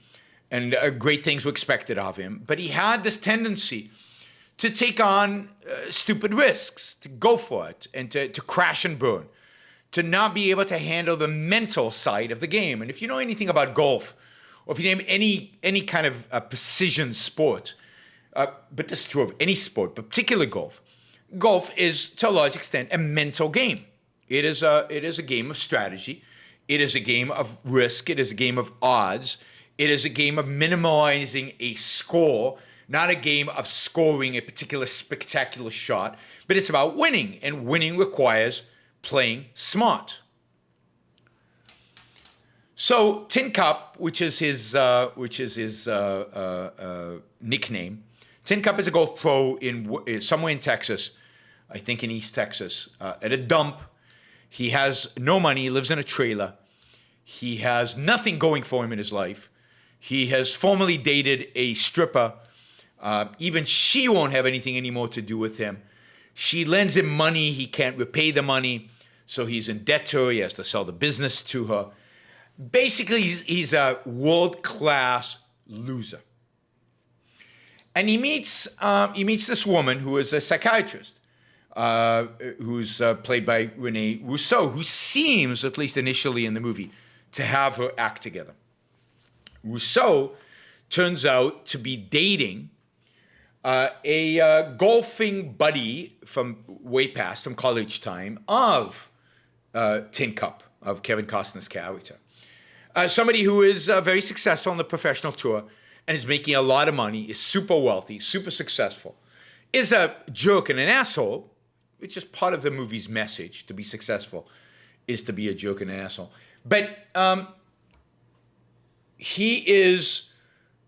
and great things were expected of him. But he had this tendency to take on stupid risks, to go for it, and to crash and burn, to not be able to handle the mental side of the game. And if you know anything about golf, or if you name any kind of precision sport, but this is true of any sport, but particularly golf, golf is to a large extent a mental game. It is a game of strategy. It is a game of risk. It is a game of odds. It is a game of minimizing a score, not a game of scoring a particular spectacular shot, but it's about winning, and winning requires playing smart. So Tin Cup, which is his nickname, Tin Cup is a golf pro in somewhere in Texas, I think in East Texas, at a dump. He has no money. He lives in a trailer. He has nothing going for him in his life. He has formerly dated a stripper. Even she won't have anything anymore to do with him. She lends him money. He can't repay the money, so he's in debt to her. He has to sell the business to her. Basically, he's a world-class loser. And he meets this woman who is a psychiatrist. who's played by Renee Rousseau, who seems, at least initially in the movie, to have her act together. Rousseau turns out to be dating a golfing buddy from way past, from college time, of Tin Cup, of Kevin Costner's character. Somebody who is very successful on the professional tour and is making a lot of money, is super wealthy, super successful, is a jerk and an asshole, which is part of the movie's message. To be successful is to be a jerk and an asshole. But he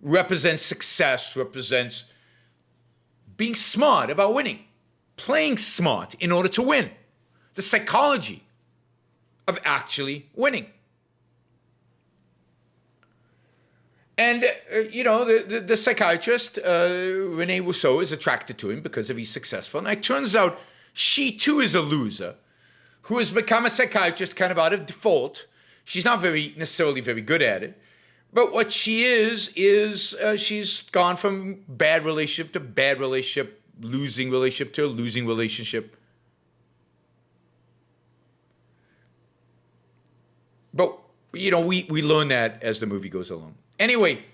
represents success, represents being smart about winning, playing smart in order to win, the psychology of actually winning. And, the psychiatrist, Renee Rousseau, is attracted to him because of he's successful. And it turns out she, too, is a loser who has become a psychiatrist kind of out of default. She's not necessarily very good at it. But what she is she's gone from bad relationship to bad relationship, losing relationship to a losing relationship. But, we learn that as the movie goes along. Anyway,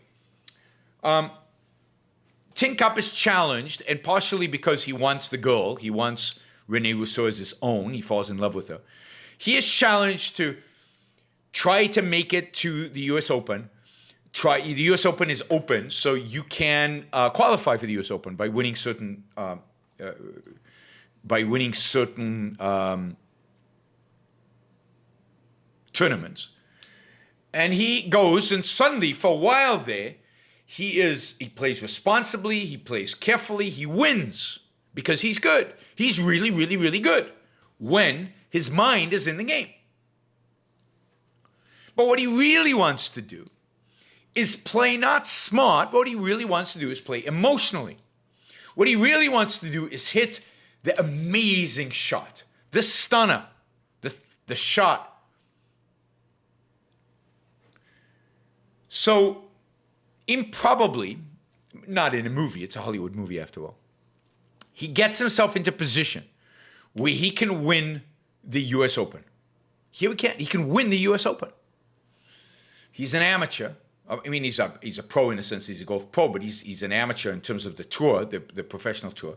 Tin Cup is challenged, and partially because he wants the girl, he wants Renee Rousseau as his own, he falls in love with her. He is challenged to try to make it to the U.S. Open. The U.S. Open is open, so you can qualify for the U.S. Open by winning certain tournaments. And he goes, and suddenly, for a while there, he plays responsibly, he plays carefully, he wins because he's good. He's really, really, really good when his mind is in the game. But what he really wants to do is play not smart, but what he really wants to do is play emotionally. What he really wants to do is hit the amazing shot, the stunner, the shot. So, improbably, not in a movie, it's a Hollywood movie after all, he gets himself into a position where he can win the U.S. Open. Here we can't. He can win the U.S. Open. He's an amateur. I mean, he's a pro in a sense. He's a golf pro, but he's an amateur in terms of the tour, the professional tour.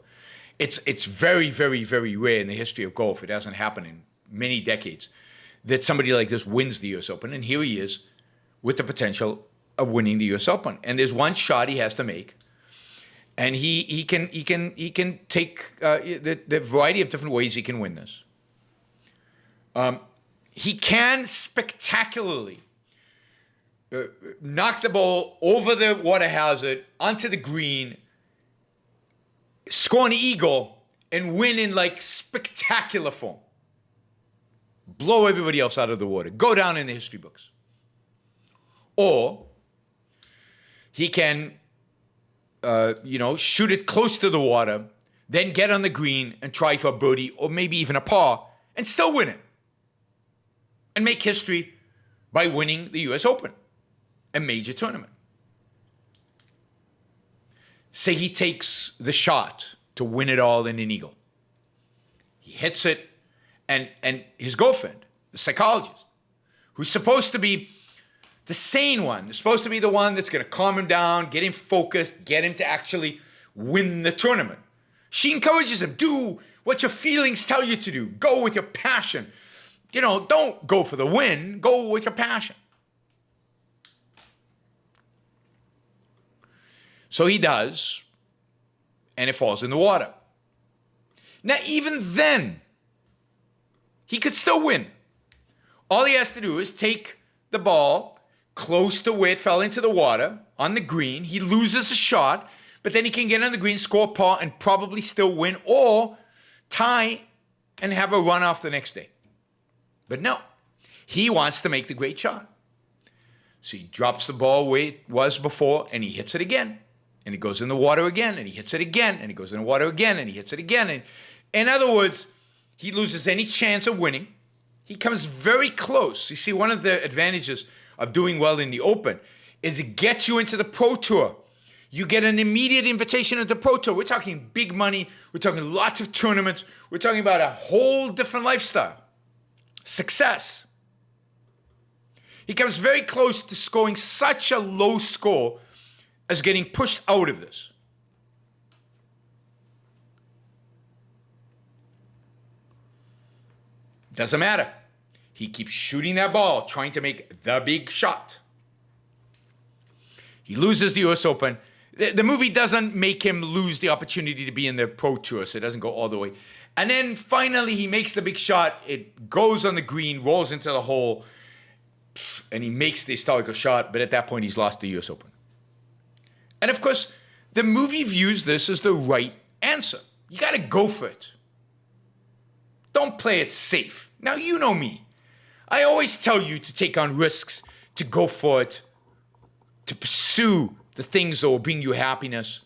It's very, very, very rare in the history of golf. It hasn't happened in many decades that somebody like this wins the U.S. Open, and here he is with the potential of winning the U.S. Open. And there's one shot he has to make, and he can take the variety of different ways he can win this. He can spectacularly knock the ball over the water hazard onto the green, score an eagle, and win in like spectacular form. Blow everybody else out of the water. Go down in the history books. Or he can, shoot it close to the water, then get on the green and try for a birdie or maybe even a par and still win it. And make history by winning the U.S. Open, a major tournament. Say he takes the shot to win it all in an eagle. He hits it, and his girlfriend, the psychologist, who's supposed to be the sane one, is supposed to be the one that's going to calm him down, get him focused, get him to actually win the tournament. She encourages him, do what your feelings tell you to do. Go with your passion. Don't go for the win. Go with your passion. So he does, and it falls in the water. Now, even then, he could still win. All he has to do is take the ball close to where it fell into the water on the green. He loses a shot, but then he can get on the green, score a par, and probably still win or tie and have a runoff the next day. But no, he wants to make the great shot. So he drops the ball where it was before, and he hits it again. And he goes in the water again, and he hits it again, and he goes in the water again, and he hits it again. And in other words, he loses any chance of winning. He comes very close. You see, one of the advantages of doing well in the Open is it gets you into the Pro Tour. You get an immediate invitation into Pro Tour. We're talking big money. We're talking lots of tournaments. We're talking about a whole different lifestyle. Success. He comes very close to scoring such a low score as getting pushed out of this. Doesn't matter. He keeps shooting that ball, trying to make the big shot. He loses the US Open. The movie doesn't make him lose the opportunity to be in the Pro Tour, so it doesn't go all the way. And then finally he makes the big shot. It goes on the green, rolls into the hole, and he makes the historical shot, but at that point he's lost the US Open. And of course, the movie views this as the right answer. You got to go for it. Don't play it safe. Now, you know me. I always tell you to take on risks, to go for it, to pursue the things that will bring you happiness.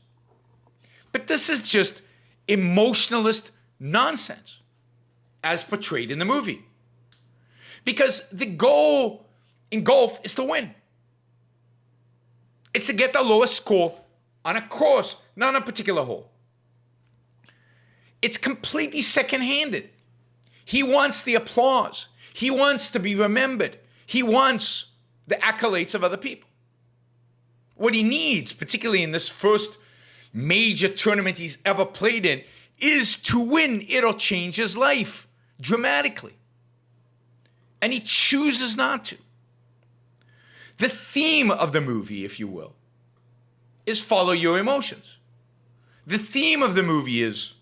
But this is just emotionalist nonsense, as portrayed in the movie. Because the goal in golf is to win. It's to get the lowest score on a course, not on a particular hole. It's completely second-handed. He wants the applause. He wants to be remembered. He wants the accolades of other people. What he needs, particularly in this first major tournament he's ever played in, is to win. It'll change his life dramatically. And he chooses not to. The theme of the movie, if you will, is follow your emotions. The theme of the movie is,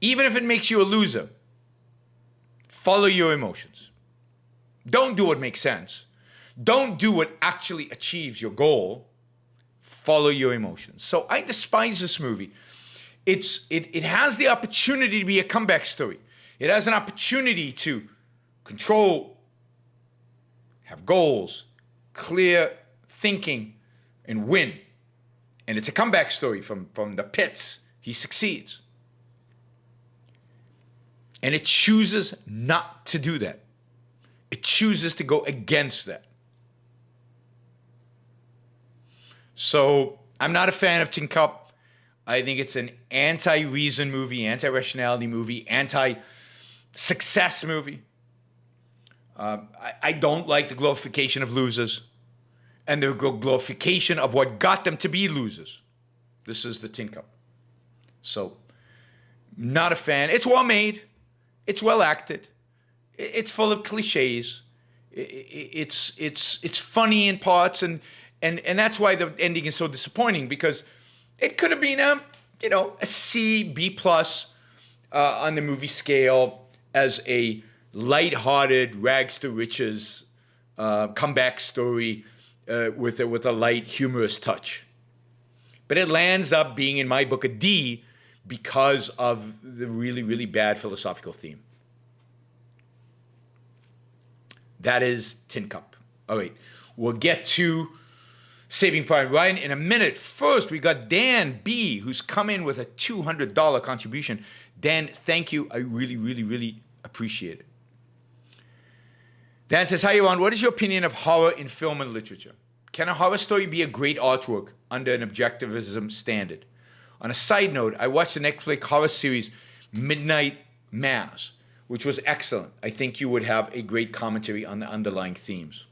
even if it makes you a loser, follow your emotions. Don't do what makes sense. Don't do what actually achieves your goal. Follow your emotions. So I despise this movie. It has the opportunity to be a comeback story. It has an opportunity to control, have goals, clear thinking, and win. And it's a comeback story from the pits. He succeeds. And it chooses not to do that. It chooses to go against that. So I'm not a fan of Tin Cup. I think it's an anti-reason movie, anti-rationality movie, anti-success movie. I don't like the glorification of losers and the glorification of what got them to be losers. This is the Tin Cup. So, not a fan. It's well made. It's well acted. It's full of cliches. It's funny in parts, and that's why the ending is so disappointing, because it could have been a C, B plus on the movie scale as a light-hearted rags to riches comeback story with a light humorous touch. But it lands up being, in my book, a D because of the really, really bad philosophical theme. That is Tin Cup. All right, we'll get to Saving Private Ryan in a minute. First, we got Dan B, who's come in with a $200 contribution. Dan, thank you. I really, really, really appreciate it. Dan says, hi, Yaron. What is your opinion of horror in film and literature? Can a horror story be a great artwork under an objectivism standard? On a side note, I watched the Netflix horror series Midnight Mass, which was excellent. I think you would have a great commentary on the underlying themes.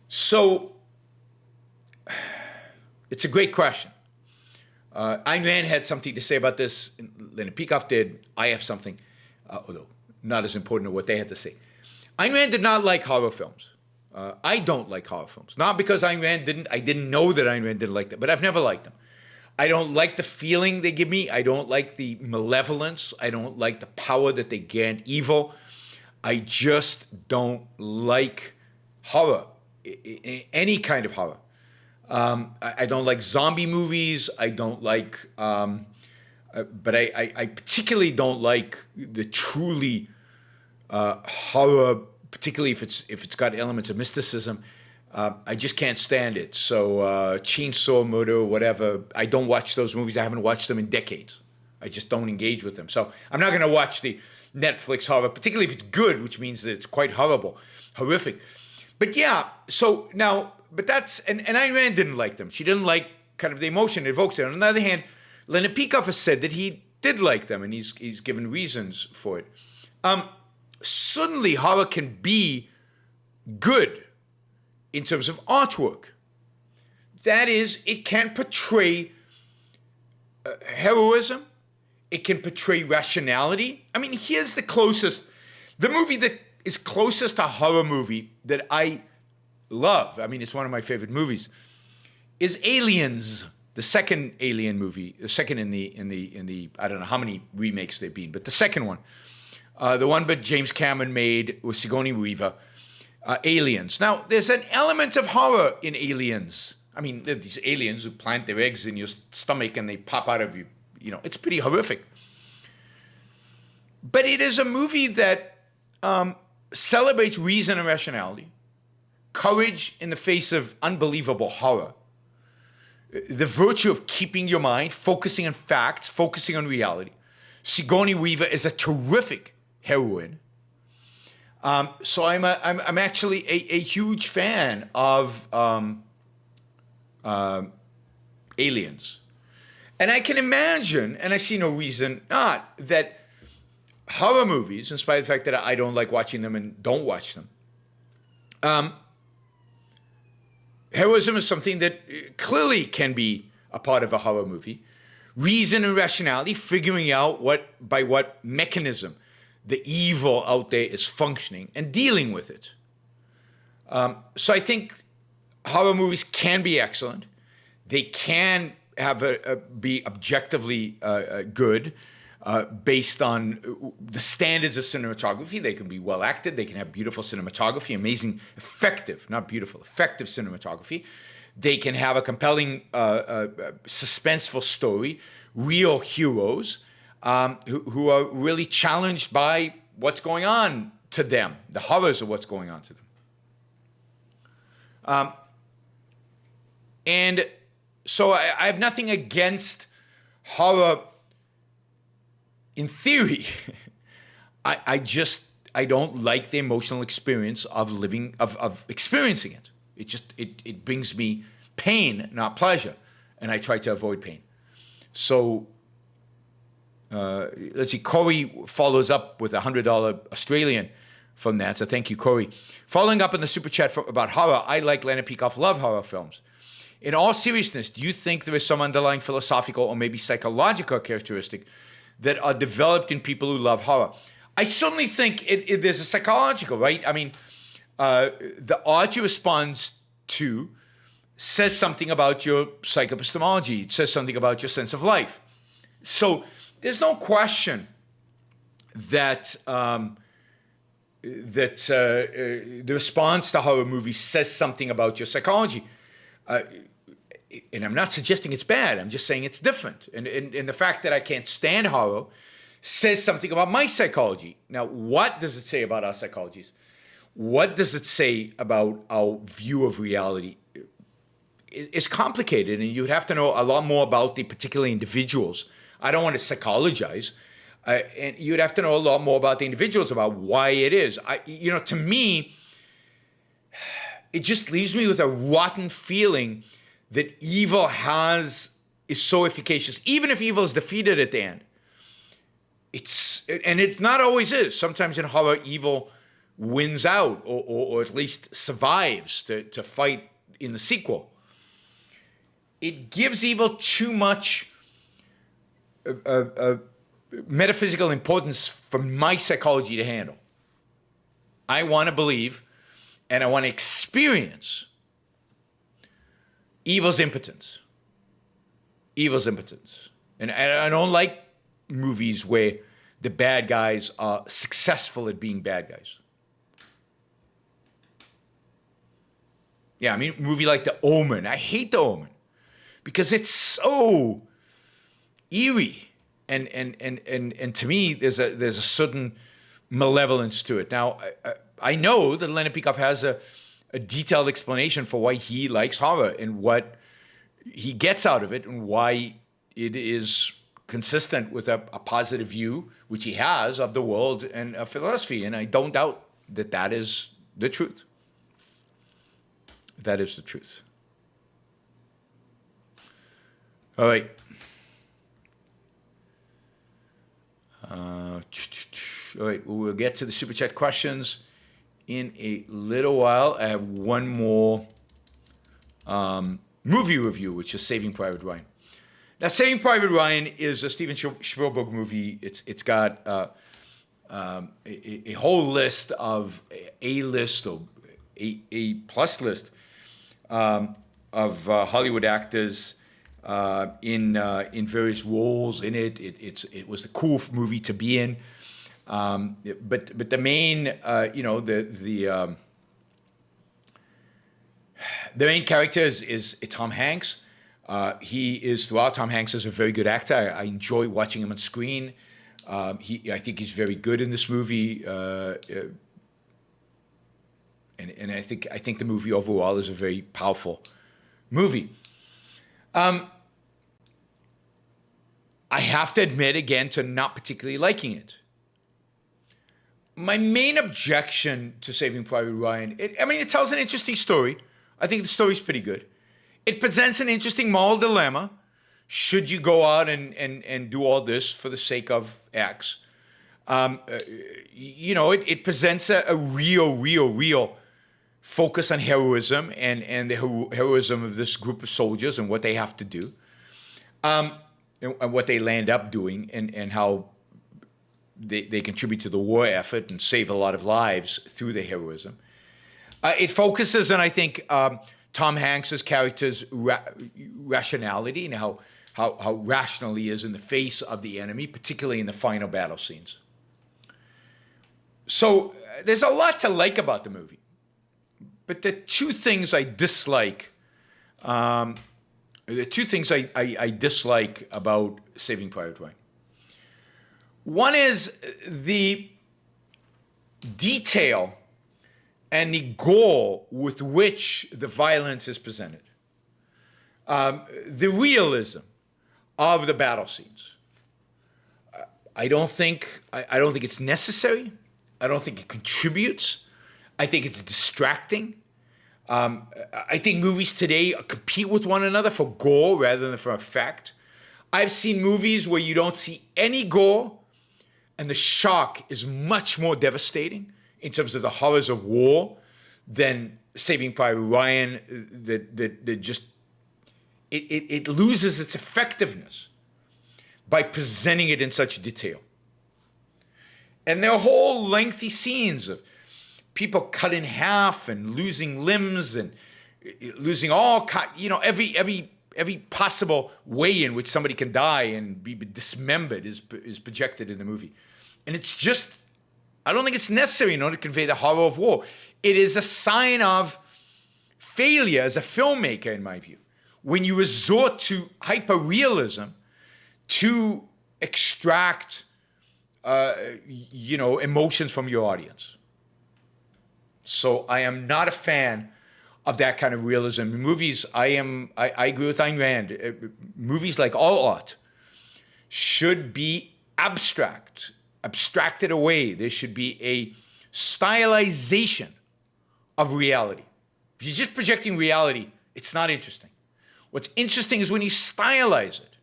So, it's a great question. Ayn Rand had something to say about this. Leonard Peikoff did. I have something, although not as important as what they had to say. Ayn Rand did not like horror films. I don't like horror films. Not because Ayn Rand didn't. I didn't know that Ayn Rand didn't like them, but I've never liked them. I don't like the feeling they give me. I don't like the malevolence. I don't like the power that they grant evil. I just don't like horror, any kind of horror. I don't like zombie movies. I don't like, but I particularly don't like the truly horror, particularly if it's got elements of mysticism. I just can't stand it. So Chainsaw Murder or whatever, I don't watch those movies. I haven't watched them in decades. I just don't engage with them. So I'm not going to watch the Netflix horror, particularly if it's good, which means that it's quite horrific. But yeah, so now, but that's, and Ayn Rand didn't like them. She didn't like kind of the emotion it evokes there. On the other hand, Leonard Peikoff has said that he did like them, and he's given reasons for it. Certainly, horror can be good in terms of artwork. That is, it can portray heroism. It can portray rationality. I mean, here's the movie that is closest to a horror movie that I love. I mean, it's one of my favorite movies. Is Aliens, the second Alien movie, the second in the I don't know how many remakes there've been, but the second one, the one that James Cameron made with Sigourney Weaver, Aliens. Now, there's an element of horror in Aliens. I mean, there are these aliens who plant their eggs in your stomach and they pop out of you. You know, it's pretty horrific. But it is a movie that celebrates reason and rationality, courage in the face of unbelievable horror, the virtue of keeping your mind, focusing on facts, focusing on reality. Sigourney Weaver is a terrific heroine. So I'm actually a huge fan of Aliens. And I can imagine, and I see no reason not, that horror movies, in spite of the fact that I don't like watching them and don't watch them, heroism is something that clearly can be a part of a horror movie. Reason and rationality, figuring out by what mechanism the evil out there is functioning and dealing with it. So I think horror movies can be excellent. They can have be objectively good based on the standards of cinematography. They can be well acted. They can have beautiful cinematography, amazing, effective, not beautiful, effective cinematography. They can have a compelling, suspenseful story, real heroes who are really challenged by what's going on to them, the horrors of what's going on to them. And so I have nothing against horror in theory. I don't like the emotional experience of experiencing it. It brings me pain, not pleasure, and I try to avoid pain. So let's see, Corey follows up with $100 Australian from that, so thank you, Corey. Following up on the super chat about horror, I like Leonard Peikoff, love horror films. In all seriousness, do you think there is some underlying philosophical or maybe psychological characteristic that are developed in people who love horror? I certainly think there's a psychological, right? I mean, the art you respond to says something about your psychoepistemology. It says something about your sense of life. So there's no question that the response to horror movies says something about your psychology. And I'm not suggesting it's bad. I'm just saying it's different. And the fact that I can't stand horror says something about my psychology. Now, what does it say about our psychologies? What does it say about our view of reality? It's complicated, and you'd have to know a lot more about the particular individuals. I don't want to psychologize. And you'd have to know a lot more about the individuals, about why it is. To me, it just leaves me with a rotten feeling that evil is so efficacious. Even if evil is defeated at the end, it not always is. Sometimes in horror, evil wins out, or at least survives to fight in the sequel. It gives evil too much metaphysical importance for my psychology to handle. I want to believe, and I want to experience evil's impotence. Evil's impotence. And I don't like movies where the bad guys are successful at being bad guys. Yeah, I mean, a movie like The Omen. I hate The Omen because it's so eerie. And to me, there's a certain malevolence to it. Now, I know that Leonard Peikoff has a detailed explanation for why he likes horror and what he gets out of it and why it is consistent with a positive view, which he has, of the world and of philosophy. And I don't doubt that is the truth. That is the truth. All right. All right, we'll get to the Super Chat questions in a little while. I have one more movie review, which is Saving Private Ryan. Now, Saving Private Ryan is a Steven Spielberg movie. It's got a whole list of A-list or A-plus list of Hollywood actors in various roles in it. It was a cool movie to be in. But the main, the main character is Tom Hanks. He is throughout. Tom Hanks is a very good actor. I enjoy watching him on screen. I think he's very good in this movie. And I think the movie overall is a very powerful movie. I have to admit again to not particularly liking it. My main objection to Saving Private Ryan, it tells an interesting story. I think the story's pretty good. It presents an interesting moral dilemma. Should you go out and do all this for the sake of X? It presents a real focus on heroism and the heroism of this group of soldiers and what they have to do, and what they land up doing, and how they contribute to the war effort and save a lot of lives through their heroism. It focuses on, I think, Tom Hanks' character's rationality and how rational he is in the face of the enemy, particularly in the final battle scenes. So there's a lot to like about the movie. But the two things I dislike, I dislike about Saving Private Ryan. One is the detail and the gore with which the violence is presented. The realism of the battle scenes. I don't think it's necessary. I don't think it contributes. I think it's distracting. I think movies today compete with one another for gore rather than for effect. I've seen movies where you don't see any gore, and the shock is much more devastating in terms of the horrors of war than Saving Private Ryan. It loses its effectiveness by presenting it in such detail. And there are whole lengthy scenes of people cut in half and losing limbs and losing every possible way in which somebody can die and be dismembered is projected in the movie. And it's just, I don't think it's necessary in order to convey the horror of war. It is a sign of failure as a filmmaker, in my view, when you resort to hyper-realism to extract, emotions from your audience. So I am not a fan of that kind of realism. In movies, I agree with Ayn Rand. Movies, like all art, should be abstracted away. There should be a stylization of reality. If you're just projecting reality, it's not interesting. What's interesting is when you stylize it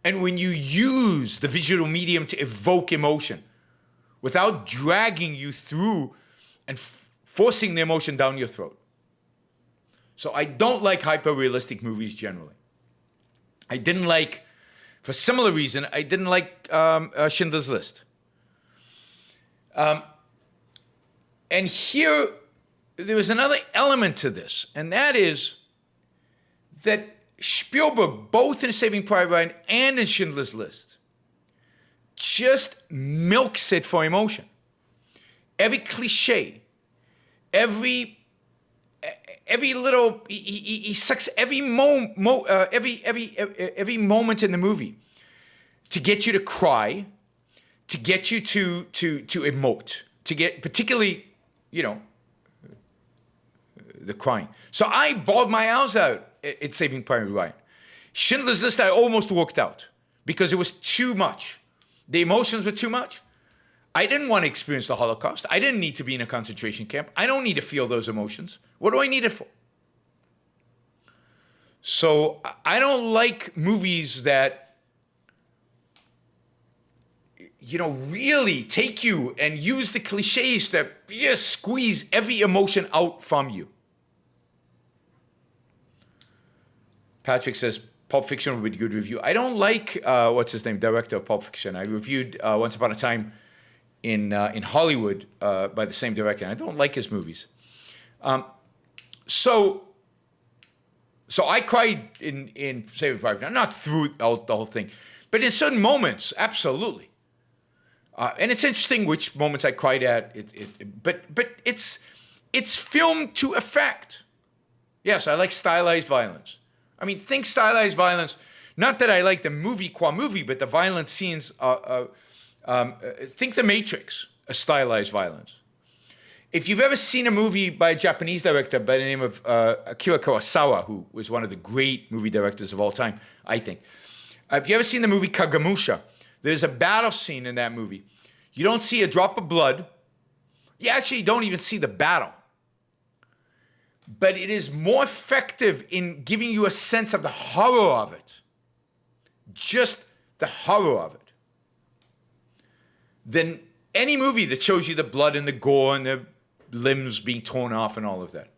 and when you use the visual medium to evoke emotion without dragging you through and forcing the emotion down your throat. So I don't like hyper-realistic movies generally. I didn't like, for a similar reason, I didn't like Schindler's List. And here, there was another element to this, and that is that Spielberg, both in Saving Private Ryan and in Schindler's List, just milks it for emotion. Every cliche, every little, he sucks every moment in the movie to get you to cry, to get you to emote, to get particularly, the crying. So I bawled my eyes out at Saving Private Ryan. Schindler's List, I almost walked out because it was too much. The emotions were too much. I didn't want to experience the Holocaust. I didn't need to be in a concentration camp. I don't need to feel those emotions. What do I need it for? So I don't like movies that, really take you and use the cliches to just squeeze every emotion out from you. Patrick says, Pulp Fiction would be a good review. I don't like, what's his name, director of Pulp Fiction. I reviewed Once Upon a Time in Hollywood by the same director. I don't like his movies. So I cried in Saving Private Ryan, not throughout the whole thing, but in certain moments, absolutely. And it's interesting which moments I cried at. But it's filmed to effect. Yes, I like stylized violence. I mean, think stylized violence. Not that I like the movie qua movie, but the violent scenes. Think The Matrix, a stylized violence. If you've ever seen a movie by a Japanese director by the name of Akira Kurosawa, who was one of the great movie directors of all time, I think. If you ever seen the movie Kagamusha, there's a battle scene in that movie. You don't see a drop of blood. You actually don't even see the battle. But it is more effective in giving you a sense of the horror of it. Just the horror of it. Than any movie that shows you the blood and the gore and the limbs being torn off and all of that.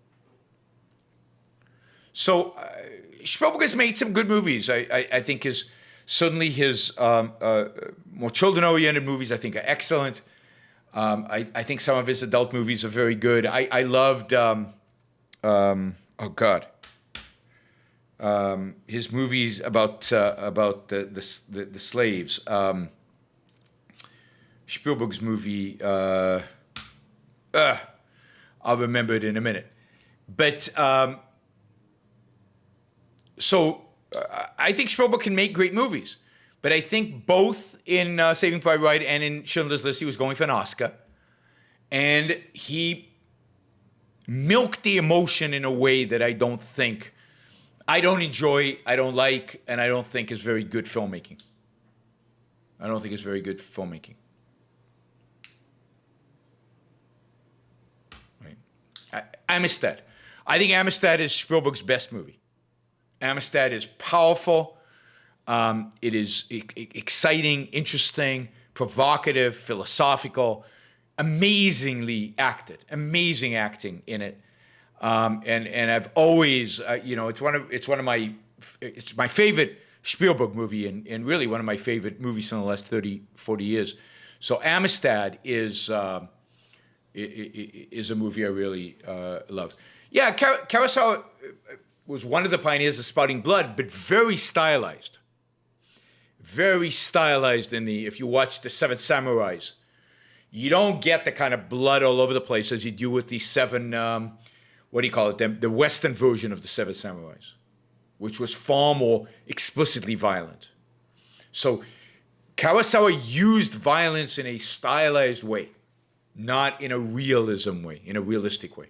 So Spielberg has made some good movies. I think certainly his more children-oriented movies I think are excellent. I think some of his adult movies are very good. I loved... his movies about the slaves. Spielberg's movie. I'll remember it in a minute. But I think Spielberg can make great movies. But I think both in Saving Private Ryan and in Schindler's List, he was going for an Oscar, and he milk the emotion in a way that I don't enjoy, I don't like, and I don't think is very good filmmaking. I don't think it's very good filmmaking. Right. Amistad. I think Amistad is Spielberg's best movie. Amistad is powerful. It is exciting, interesting, provocative, philosophical. Amazingly acted, amazing acting in it, and I've always, it's my favorite Spielberg movie, and really one of my favorite movies in the last 30, 40 years. So Amistad is a movie I really love. Yeah, Kurosawa was one of the pioneers of spouting blood, but very stylized if you watch The Seven Samurais. You don't get the kind of blood all over the place as you do with the the Western version of The Seven Samurais, which was far more explicitly violent. So Kurosawa used violence in a stylized way, not in a realism way, in a realistic way.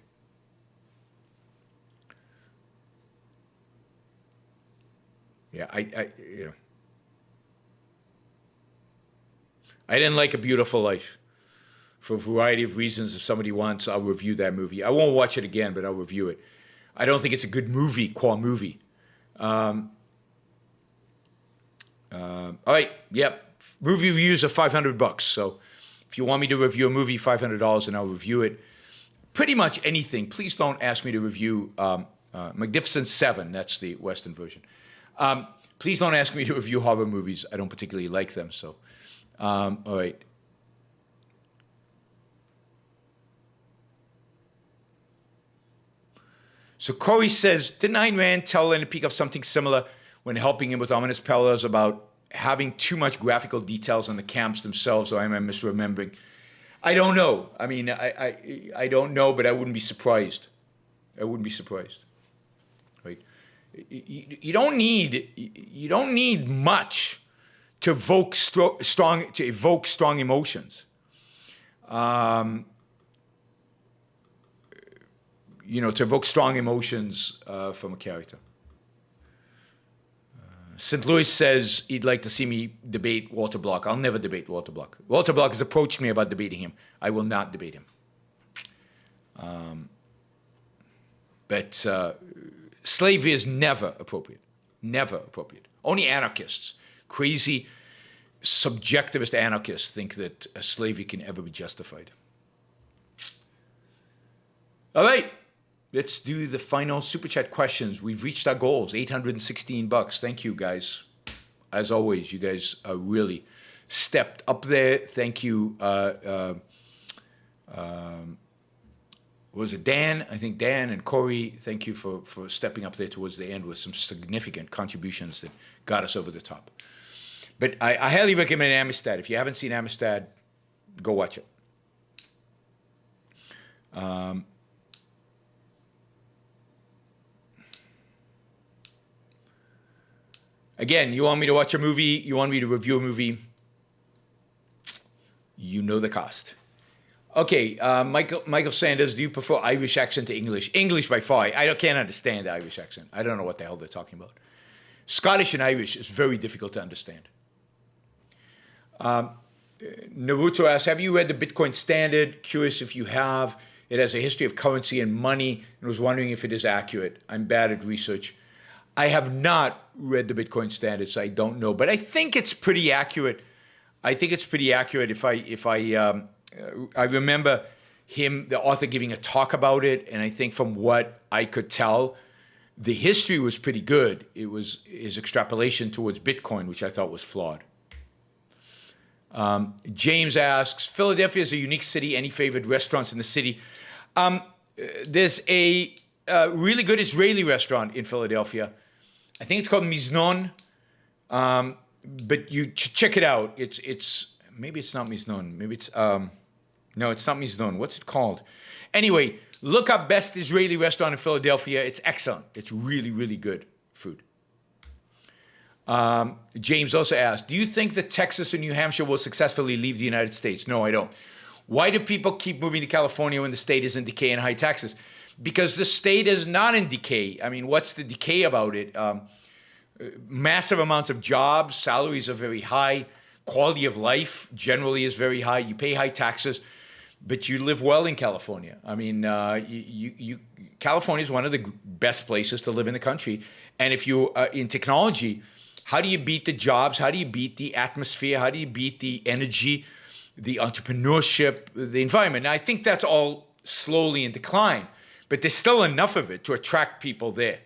Yeah, I didn't like A Beautiful Life. For a variety of reasons, if somebody wants, I'll review that movie. I won't watch it again, but I'll review it. I don't think it's a good movie, core movie. All right, yep. Movie reviews are $500. So if you want me to review a movie, $500, and I'll review it. Pretty much anything. Please don't ask me to review Magnificent Seven. That's the Western version. Please don't ask me to review horror movies. I don't particularly like them. So, all right. So Corey says, didn't Ayn Rand tell Leonard Peikoff something similar when helping him with Ominous Parallels about having too much graphical details on the camps themselves, or am I misremembering? I don't know. I mean, I don't know, but I wouldn't be surprised. I wouldn't be surprised. Right? You don't need much to evoke strong emotions. To evoke strong emotions from a character. St. Louis says he'd like to see me debate Walter Block. I'll never debate Walter Block. Walter Block has approached me about debating him. I will not debate him. But slavery is never appropriate. Never appropriate. Only anarchists, crazy, subjectivist anarchists think that slavery can ever be justified. All right. Let's do the final Super Chat questions. We've reached our goals, $816. Thank you, guys. As always, you guys are really stepped up there. Thank you. Was it Dan? I think Dan and Corey, thank you for stepping up there towards the end with some significant contributions that got us over the top. But I highly recommend Amistad. If you haven't seen Amistad, go watch it. Again, you want me to watch a movie, you want me to review a movie, you know the cost. Okay, Michael Sanders, do you prefer Irish accent to English? English by far. I can't understand the Irish accent. I don't know what the hell they're talking about. Scottish and Irish is very difficult to understand. Naruto asks, have you read the Bitcoin Standard? Curious if you have. It has a history of currency and money and was wondering if it is accurate. I'm bad at research. I have not read the Bitcoin Standard, so I don't know, but I think it's pretty accurate. I think it's pretty accurate if I remember him, the author, giving a talk about it, and I think from what I could tell, the history was pretty good. It was his extrapolation towards Bitcoin, which I thought was flawed. James asks, Philadelphia is a unique city. Any favorite restaurants in the city? There's a really good Israeli restaurant in Philadelphia. I think it's called Miznon, but you check it out. It's maybe it's not Miznon. Maybe it's no, it's not Miznon. What's it called? Anyway, look up best Israeli restaurant in Philadelphia. It's excellent. It's really, really good food. James also asked, do you think that Texas and New Hampshire will successfully leave the United States? No, I don't. Why do people keep moving to California when the state is in decay and high taxes? Because the state is not in decay. I mean, what's the decay about it? Massive amounts of jobs, salaries are very high, quality of life generally is very high. You pay high taxes, but you live well in California. I mean, California is one of the best places to live in the country. And if you're in technology, how do you beat the jobs? How do you beat the atmosphere? How do you beat the energy, the entrepreneurship, the environment? Now, I think that's all slowly in decline. But there's still enough of it to attract people there.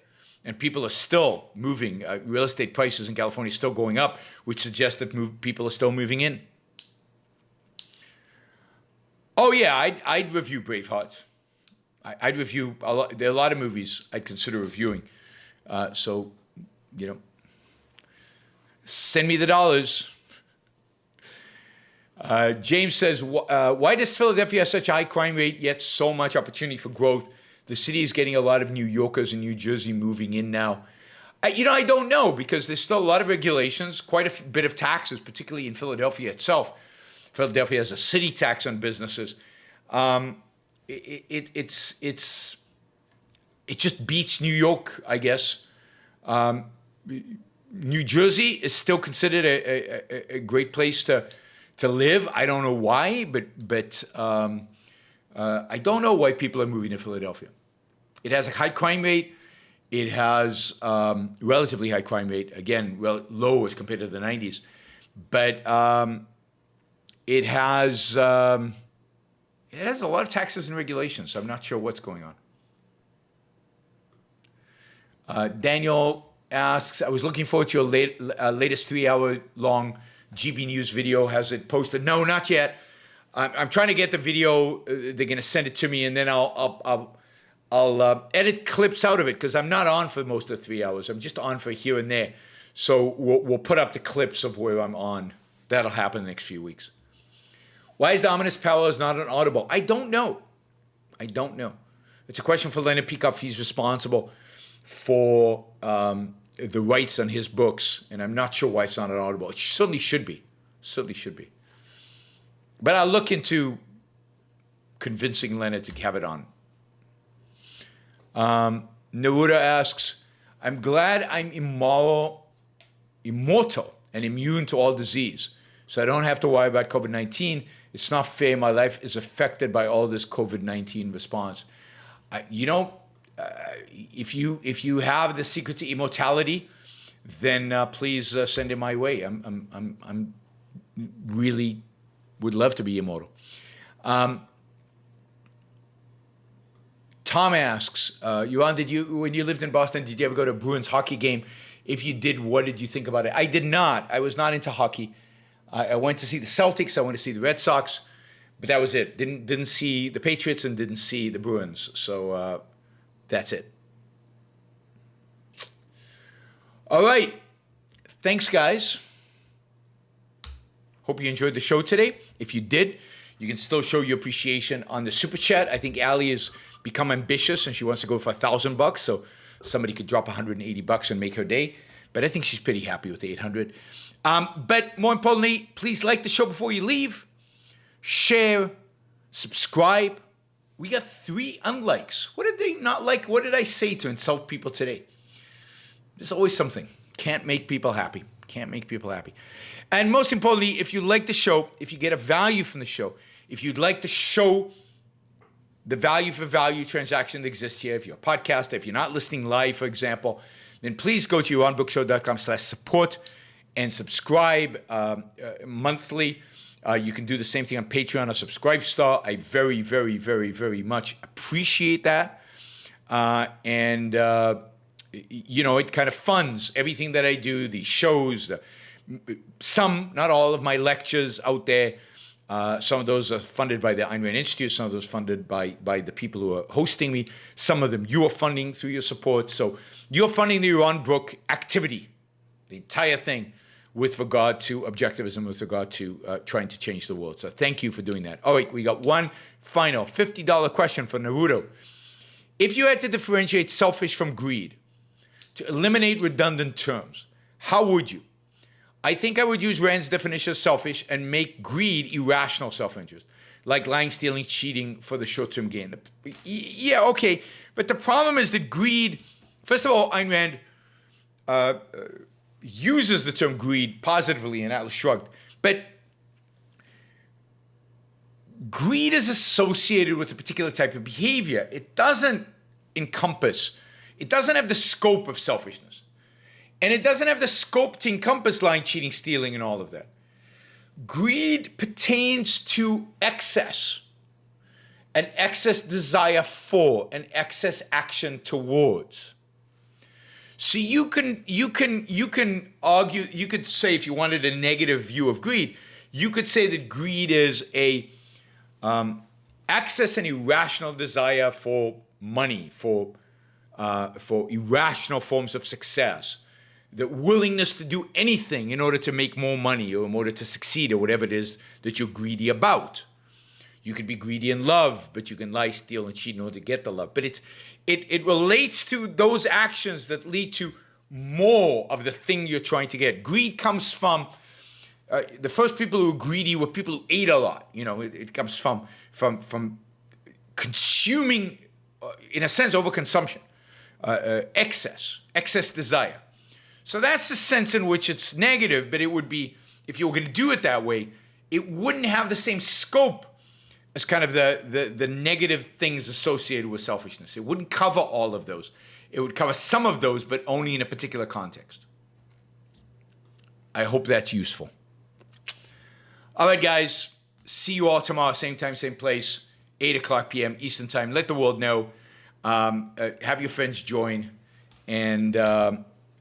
And people are still moving. Real estate prices in California are still going up, which suggests that people are still moving in. Oh, yeah, I'd review Braveheart. I'd review a lot. There are a lot of movies I'd consider reviewing. So, you know, send me the dollars. James says, why does Philadelphia have such a high crime rate, yet so much opportunity for growth? The city is getting a lot of New Yorkers and New Jersey moving in now. I don't know, because there's still a lot of regulations, quite a bit of taxes, particularly in Philadelphia itself. Philadelphia has a city tax on businesses. It just beats New York, I guess. New Jersey is still considered a great place to live. I don't know why, but I don't know why people are moving to Philadelphia. It has a high crime rate. It has relatively high crime rate. Again, low as compared to the 90s. But it has a lot of taxes and regulations. So I'm not sure what's going on. Daniel asks, I was looking forward to your latest 3-hour-long GB News video. Has it posted? No, not yet. I'm trying to get the video. They're going to send it to me, and then I'll edit clips out of it, because I'm not on for most of the 3 hours. I'm just on for here and there. So we'll put up the clips of where I'm on. That'll happen in the next few weeks. Why is the ominous parallels not on Audible? I don't know. It's a question for Leonard Peikoff. He's responsible for the rights on his books, and I'm not sure why it's not on Audible. It certainly should be. But I'll look into convincing Leonard to have it on. Naruda asks, I'm glad I'm immoral immortal and immune to all disease. So I don't have to worry about COVID-19. It's not fair. My life is affected by all this COVID-19 response. If you have the secret to immortality, then please send it my way. I'm really would love to be immortal. Tom asks, Yaron, when you lived in Boston, did you ever go to a Bruins hockey game? If you did, what did you think about it? I did not. I was not into hockey. I went to see the Celtics. I went to see the Red Sox, but that was it. Didn't see the Patriots and didn't see the Bruins. So that's it. All right. Thanks, guys. Hope you enjoyed the show today. If you did, you can still show your appreciation on the Super Chat. I think Allie has become ambitious and she wants to go for $1,000. So somebody could drop $180 and make her day. But I think she's pretty happy with the 800. But more importantly, please like the show before you leave. Share. Subscribe. We got 3 unlikes. What did they not like? What did I say to insult people today? There's always something. Can't make people happy. Can't make people happy. And most importantly, if you like the show, if you get a value from the show, if you'd like to show the value for value transaction that exists here, if you're a podcaster, if you're not listening live, for example, then please go to yaronbookshow.com/support and subscribe monthly. You can do the same thing on Patreon or Subscribestar. I very, very, very, very much appreciate that. It kind of funds everything that I do, the shows, some, not all of my lectures out there. Some of those are funded by the Ayn Rand Institute. Some of those funded by the people who are hosting me. Some of them you are funding through your support. So you're funding the Yaron Brook activity, the entire thing, with regard to objectivism, with regard to trying to change the world. So thank you for doing that. All right, we got one final $50 question for Naruto. If you had to differentiate selfish from greed, to eliminate redundant terms, how would you? I think I would use Rand's definition of selfish and make greed irrational self-interest, like lying, stealing, cheating for the short-term gain. Yeah, okay, but the problem is that greed, first of all, Ayn Rand uses the term greed positively in Atlas Shrugged, but greed is associated with a particular type of behavior. It doesn't have the scope of selfishness. And it doesn't have the scope to encompass lying, cheating, stealing, and all of that. Greed pertains to excess, an excess desire for, an excess action towards. So you can argue, you could say, if you wanted a negative view of greed, you could say that greed is a excess and irrational desire for money, for irrational forms of success, the willingness to do anything in order to make more money or in order to succeed or whatever it is that you're greedy about. You could be greedy in love, but you can lie, steal, and cheat in order to get the love. But it relates to those actions that lead to more of the thing you're trying to get. Greed comes from, the first people who were greedy were people who ate a lot. It comes from consuming, in a sense, overconsumption. Excess desire. So that's the sense in which it's negative, but it would be, if you were going to do it that way, it wouldn't have the same scope as kind of the negative things associated with selfishness. It wouldn't cover all of those. It would cover some of those, but only in a particular context. I hope that's useful. All right, guys. See you all tomorrow, same time, same place, 8 o'clock p.m. Eastern Time. Let the world know. Have your friends join, and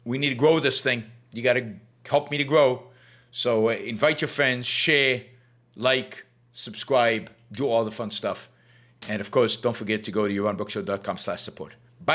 we need to grow this thing. You got to help me to grow. So invite your friends, share, like, subscribe, do all the fun stuff. And of course, don't forget to go to yaronbookshow.com/support.